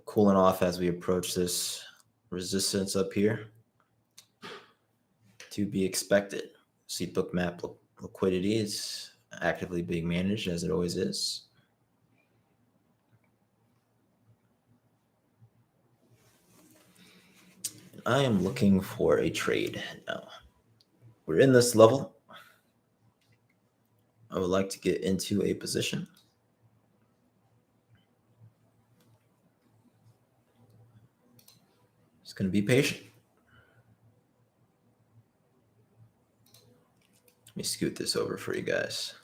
Speaker 1: Cooling off as we approach this resistance up here. To be expected. See bookmap liquidity is actively being managed as it always is. I am looking for a trade now. We're in this level. I would like to get into a position. Just going to be patient. Let me scoot this over for you guys.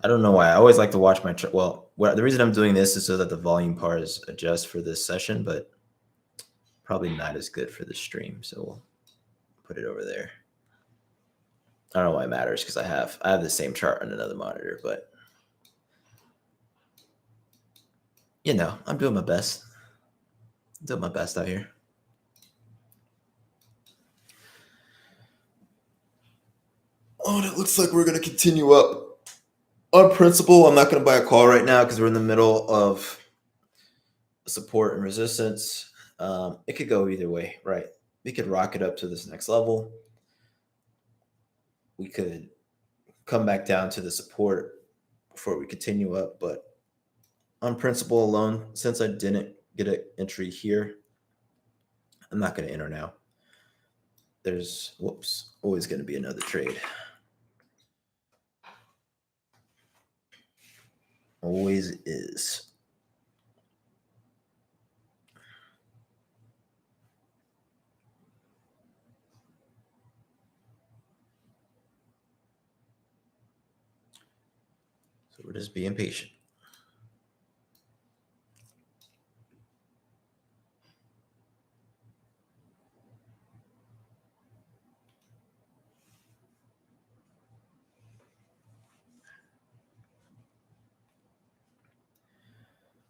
Speaker 1: I don't know why. I always like to watch my chart. Well, the reason I'm doing this is so that the volume bars adjust for this session, but probably not as good for the stream. So we'll put it over there. I don't know why it matters because I have the same chart on another monitor, but I'm doing my best. I'm doing my best out here. Oh, and it looks like we're going to continue up. On principle, I'm not going to buy a call right now because we're in the middle of support and resistance. It could go either way, right? We could rocket up to this next level. We could come back down to the support before we continue up. But on principle alone, since I didn't get an entry here, I'm not going to enter now. There's, always going to be another trade. Always is. So we're just being patient.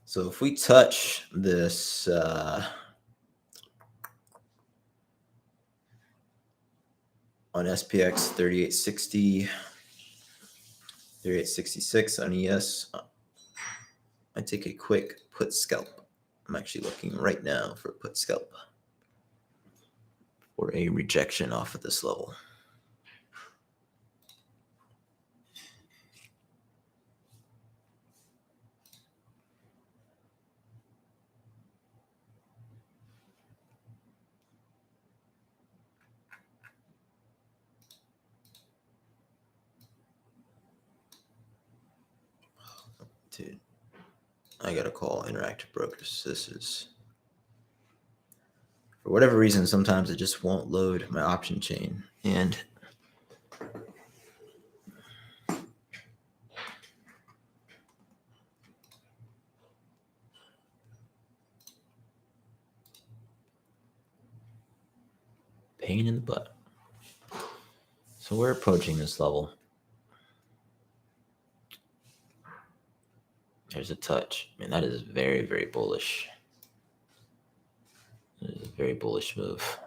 Speaker 1: So if we touch this on SPX 3860, 3866 on ES, I take a quick put scalp. I'm actually looking right now for a put scalp or a rejection off of this level. Dude, I gotta call Interactive Brokers. This is, for whatever reason, sometimes it just won't load my option chain. And pain in the butt. So we're approaching this level. There's a touch. I mean, that is very, very bullish. It is a very bullish move.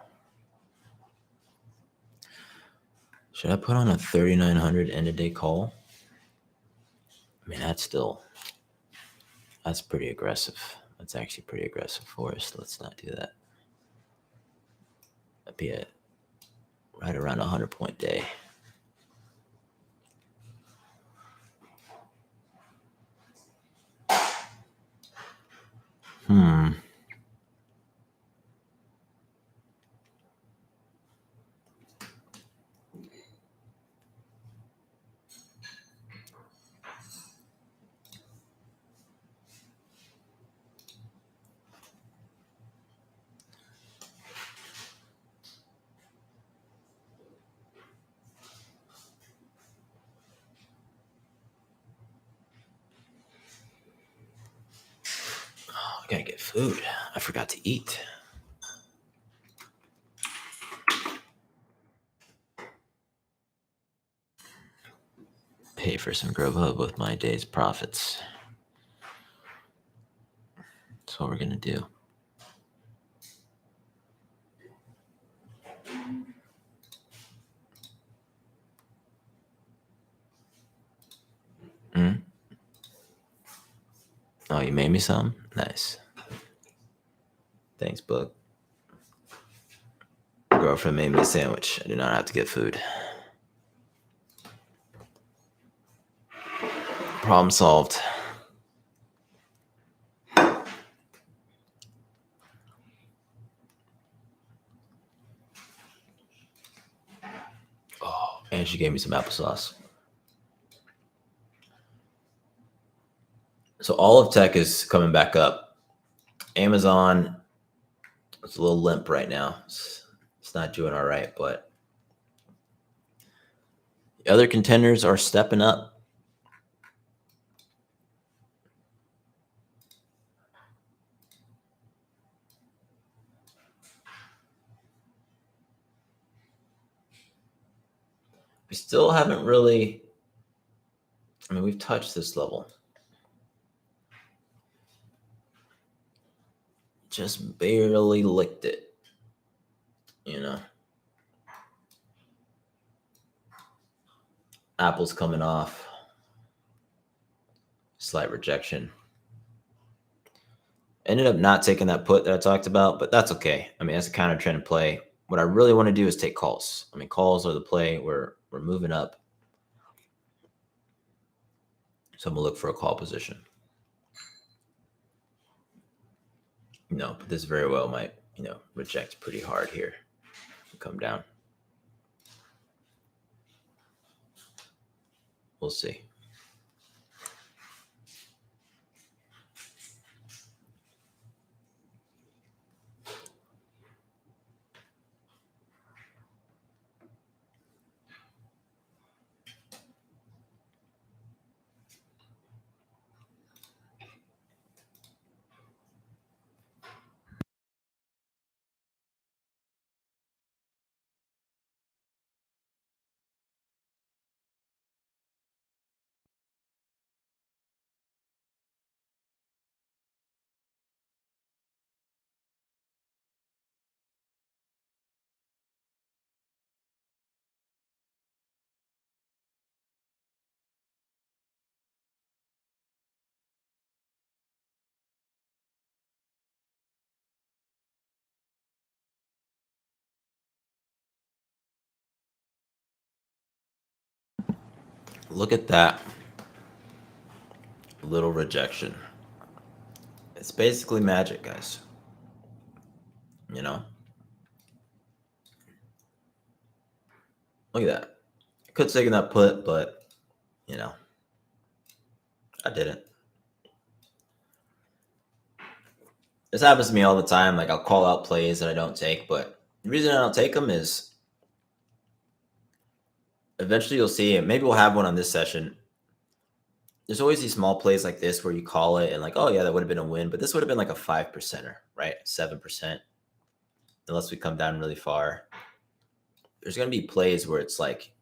Speaker 1: Should I put on a 3,900 end of day call? I mean, that's pretty aggressive. That's actually pretty aggressive, Forrest. Let's not do that. That'd be right around a 100-point day. I gotta get food. I forgot to eat. Pay for some Grubhub with my day's profits. That's what we're gonna do. Oh, you made me some? Nice. Thanks, Book. Girlfriend made me a sandwich. I do not have to get food. Problem solved. Oh, and she gave me some applesauce. So all of tech is coming back up. Amazon, it's a little limp right now. It's not doing all right, but the other contenders are stepping up. We still haven't really, I mean, we've touched this level. Just barely licked it, you know. Apple's coming off. Slight rejection. Ended up not taking that put that I talked about, but that's okay. I mean, that's a counter trend play. What I really want to do is take calls. I mean, calls are the play where we're moving up. So I'm gonna look for a call position. No, but this very well might, reject pretty hard here. Come down. We'll see. Look at that little rejection. It's basically magic, guys. You know? Look at that. I could have taken that put, but, I didn't. This happens to me all the time. Like, I'll call out plays that I don't take, but the reason I don't take them is eventually you'll see it. Maybe we'll have one on this session. There's always these small plays like this where you call it and like, oh yeah, that would have been a win, but this would have been like a 5%er, right? 7%. Unless we come down really far. There's going to be plays where it's like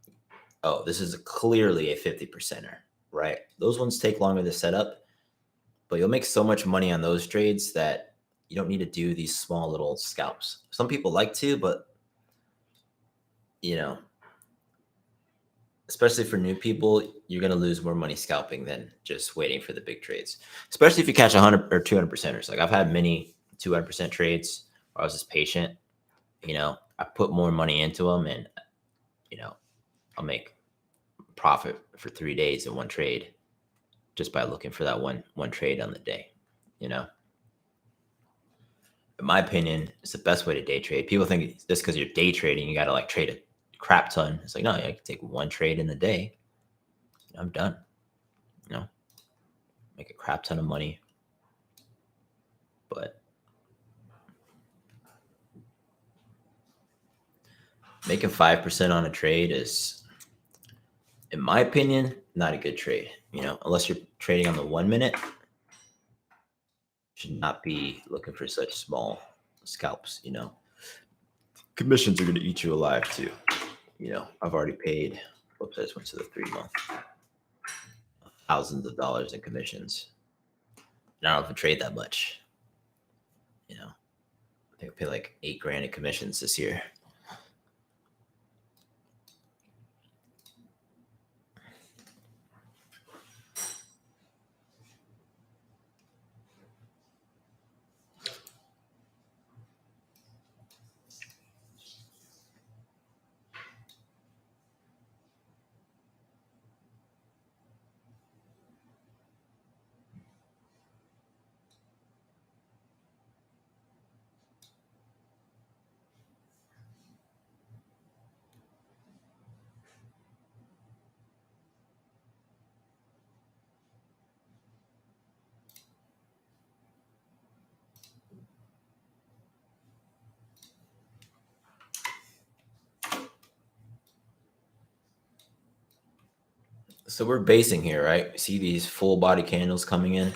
Speaker 1: oh, this is clearly a 50%er, right? Those ones take longer to set up, but you'll make so much money on those trades that you don't need to do these small little scalps. Some people like to, but you know, especially for new people, you're going to lose more money scalping than just waiting for the big trades. Especially if you catch 100 or 200%ers. Like I've had many 200% trades where I was just patient. I put more money into them, and I'll make profit for 3 days in one trade just by looking for that one trade on the day. In my opinion, it's the best way to day trade. People think just because you're day trading, you got to like trade a crap ton. It's like, no, I can take one trade in the day. I'm done. Make a crap ton of money. But making 5% on a trade is, in my opinion, not a good trade. Unless you're trading on the 1 minute, should not be looking for such small scalps. Commissions are going to eat you alive too. I've already paid. Whoops, I just went to the 3 month. Thousands of dollars in commissions. And I don't even trade that much. I think I paid like $8,000 in commissions this year. So we're basing here, right? See these full body candles coming in.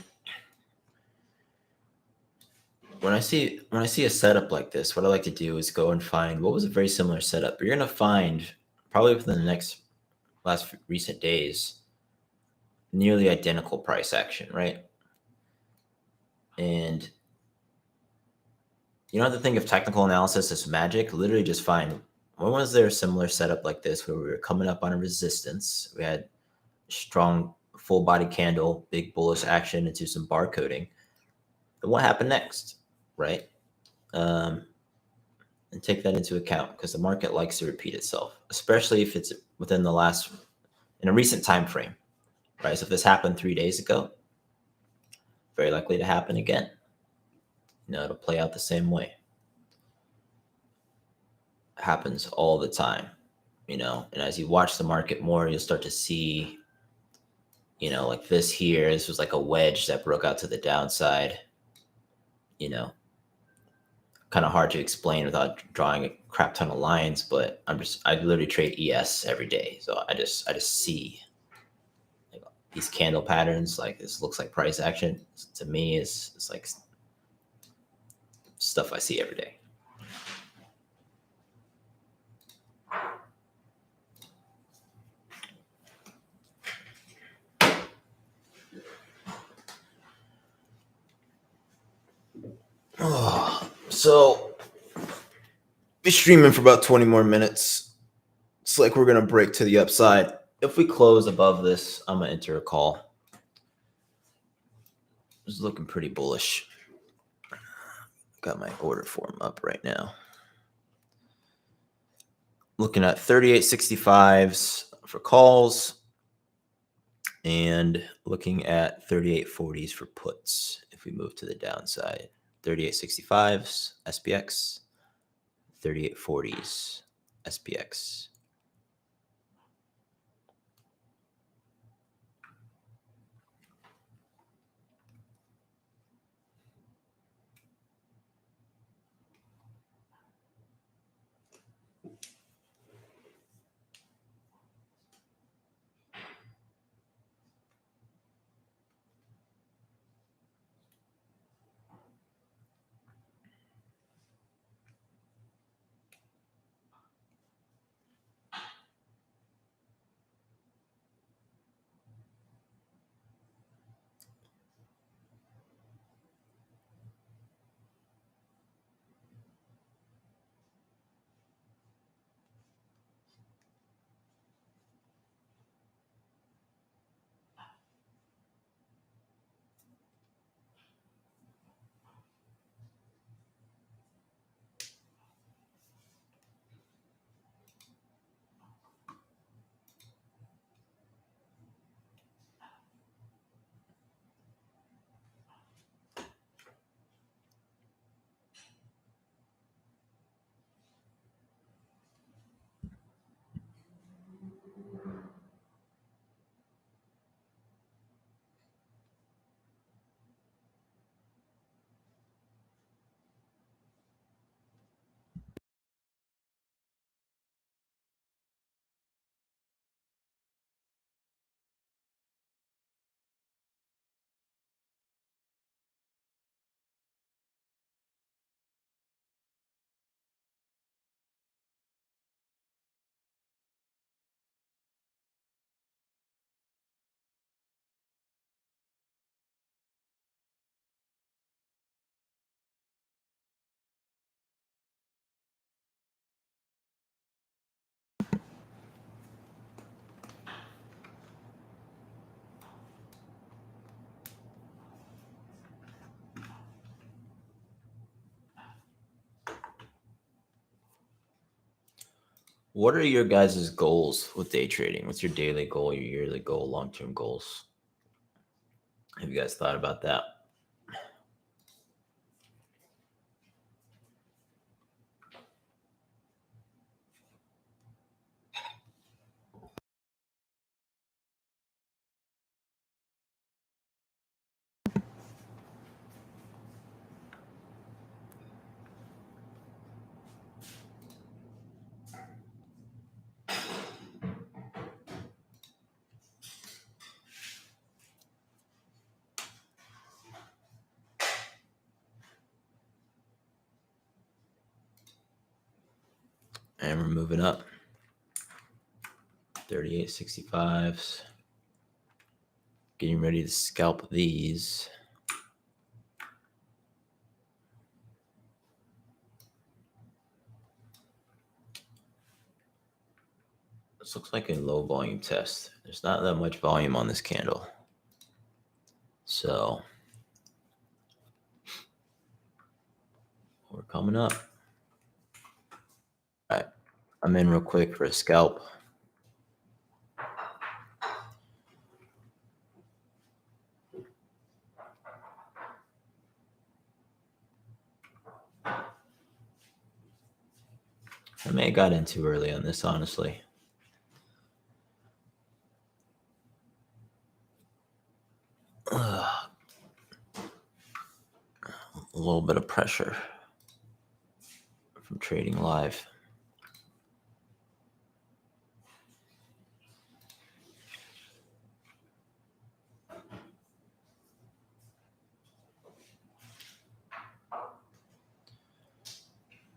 Speaker 1: When I see a setup like this, what I like to do is go and find what was a very similar setup. You're gonna find probably within the last recent days nearly identical price action, right? And you don't have to think of technical analysis as magic. Literally, just find when was there a similar setup like this where we were coming up on a resistance. We had strong full body candle, big bullish action into some bar coding. Then what happened next, right? And take that into account because the market likes to repeat itself, especially if it's within in a recent time frame, right? So if this happened 3 days ago, very likely to happen again. It'll play out the same way. It happens all the time, and as you watch the market more, you'll start to see, like this was like a wedge that broke out to the downside, kind of hard to explain without drawing a crap ton of lines, but I literally trade ES every day. So I just see like these candle patterns, like this looks like price action. To me, it's like stuff I see every day. So be streaming for about 20 more minutes. It's like we're gonna break to the upside. If we close above this, I'm gonna enter a call. It's looking pretty bullish. Got my order form up right now. Looking at 38.65s for calls and looking at 38.40s for puts if we move to the downside. 38.65s SPX, 38.40s SPX. What are your guys' goals with day trading? What's your daily goal, your yearly goal, long-term goals? Have you guys thought about that? And we're moving up. 38.65s. Getting ready to scalp these. This looks like a low volume test. There's not that much volume on this candle. So we're coming up. All right. I'm in real quick for a scalp. I may have got in too early on this, honestly. A little bit of pressure from trading live.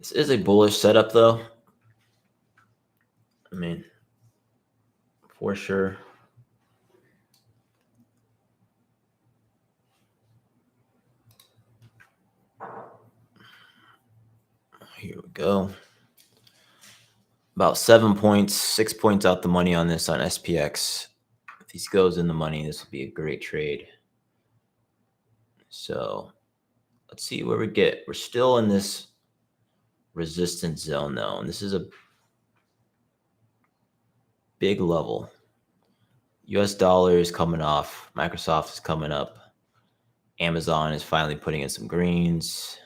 Speaker 1: This is a bullish setup, though. I mean, for sure. Here we go. About 7 points, 6 points out the money on this on SPX. If this goes in the money, this will be a great trade. So let's see where we get. We're still in this resistance zone, though, and this is a big level. US dollar is coming off. Microsoft is coming up. Amazon is finally putting in some greens.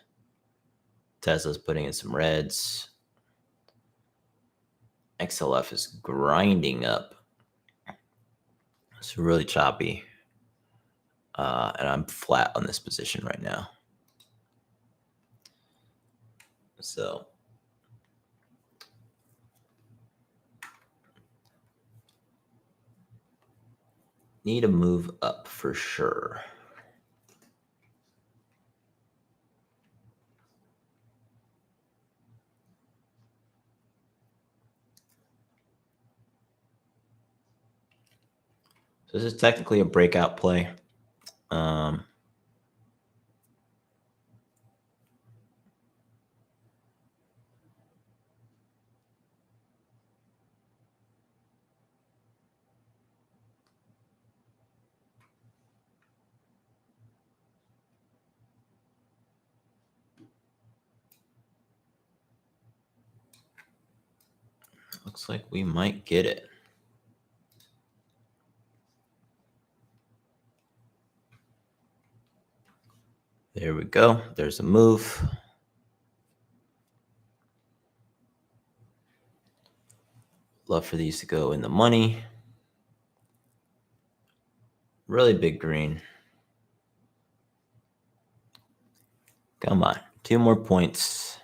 Speaker 1: Tesla's putting in some reds. XLF is grinding up. It's really choppy. And I'm flat on this position right now. So need to move up for sure. So this is technically a breakout play. Looks like we might get it. There we go. There's a move. Love for these to go in the money. Really big green. Come on. 2 more points.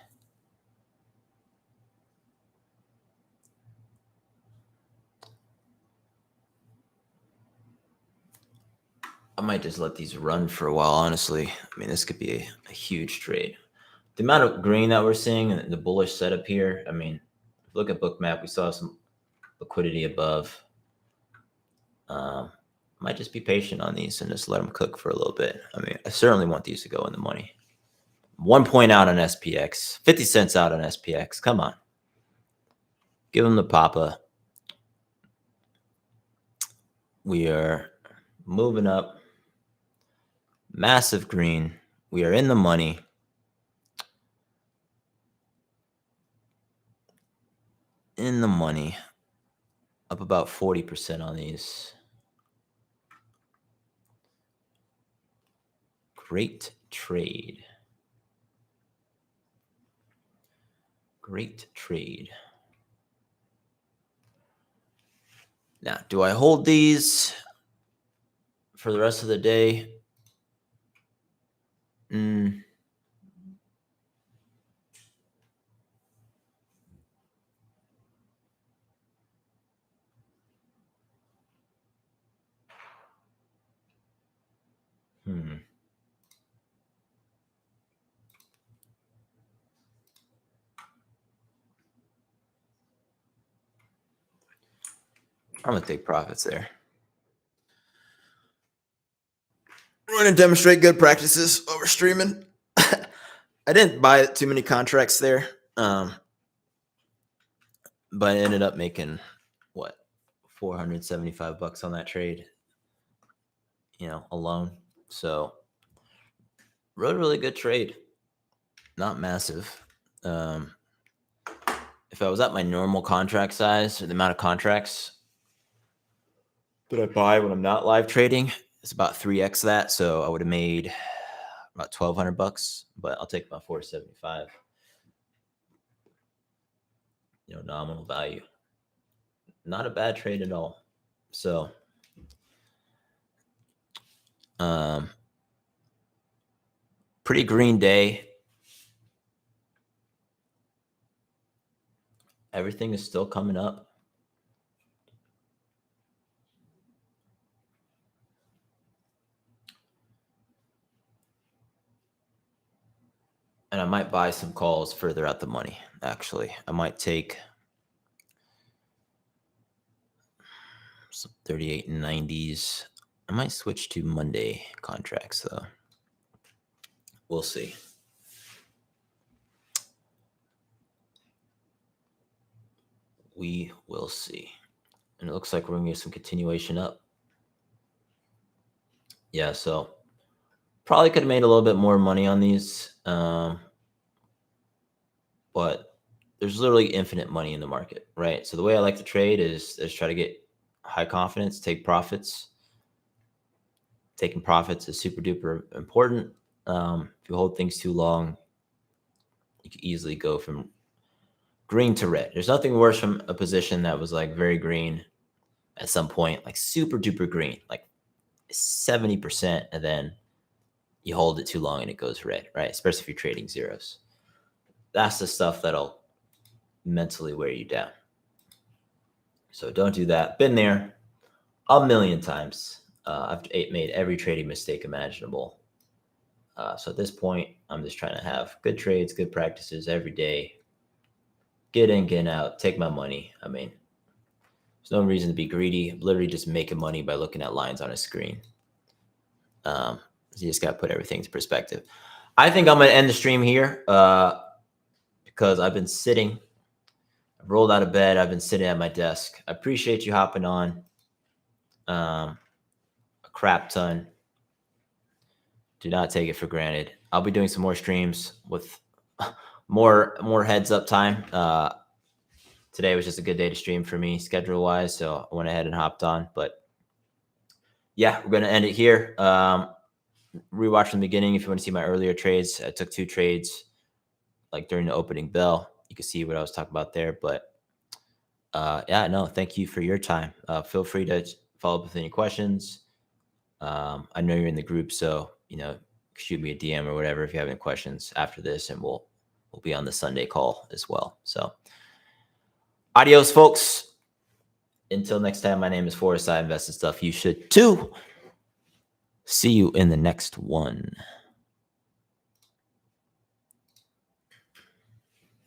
Speaker 1: I might just let these run for a while, honestly. I mean, this could be a huge trade. The amount of green that we're seeing and the bullish setup here, I mean, look at Bookmap. We saw some liquidity above. Might just be patient on these and just let them cook for a little bit. I mean, I certainly want these to go in the money. 1 point out on SPX. 50 cents out on SPX. Come on. Give them the papa. We are moving up. Massive green. We are in the money. in the money, up about 40% on these. Great trade. Great trade. Now, do I hold these for the rest of the day? I'm going to take profits there. We're going to demonstrate good practices over streaming. I didn't buy too many contracts there, but I ended up making, what, $475 on that trade, alone. So really good trade. Not massive. If I was at my normal contract size, or the amount of contracts that I buy when I'm not live trading, it's about 3x that. So I would have made about $1,200, but I'll take my 475. Nominal value. Not a bad trade at all. So, pretty green day. Everything is still coming up. And I might buy some calls further out the money, actually. I might take some 38 and 90s. I might switch to Monday contracts, though. We'll see. We will see. And it looks like we're going to get some continuation up. Yeah, so probably could have made a little bit more money on these. But there's literally infinite money in the market, right? So the way I like to trade is try to get high confidence, take profits. Taking profits is super duper important. If you hold things too long, you can easily go from green to red. There's nothing worse from a position that was like very green at some point, like super duper green, like 70%, and then you hold it too long and it goes red, right? Especially if you're trading zeros. That's the stuff that'll mentally wear you down. So don't do that. Been there a million times. I've made every trading mistake imaginable. So at this point, I'm just trying to have good trades, good practices every day. Get in, get out, take my money. I mean, there's no reason to be greedy. I'm literally just making money by looking at lines on a screen. So you just got to put everything into perspective. I think I'm going to end the stream here because I've been sitting. I've rolled out of bed. I've been sitting at my desk. I appreciate you hopping on. A crap ton. Do not take it for granted. I'll be doing some more streams with more heads up time. Today was just a good day to stream for me schedule wise, so I went ahead and hopped on. But yeah, we're gonna end it here. Rewatch from the beginning if you want to see my earlier trades. I took 2 trades like during the opening bell. You can see what I was talking about there. But yeah, no, thank you for your time. Feel free to follow up with any questions. I know you're in the group, so shoot me a DM or whatever if you have any questions after this, and we'll be on the Sunday call as well. So adios, folks. Until next time, my name is Forrest. I invest in stuff you should too. See you in the next one.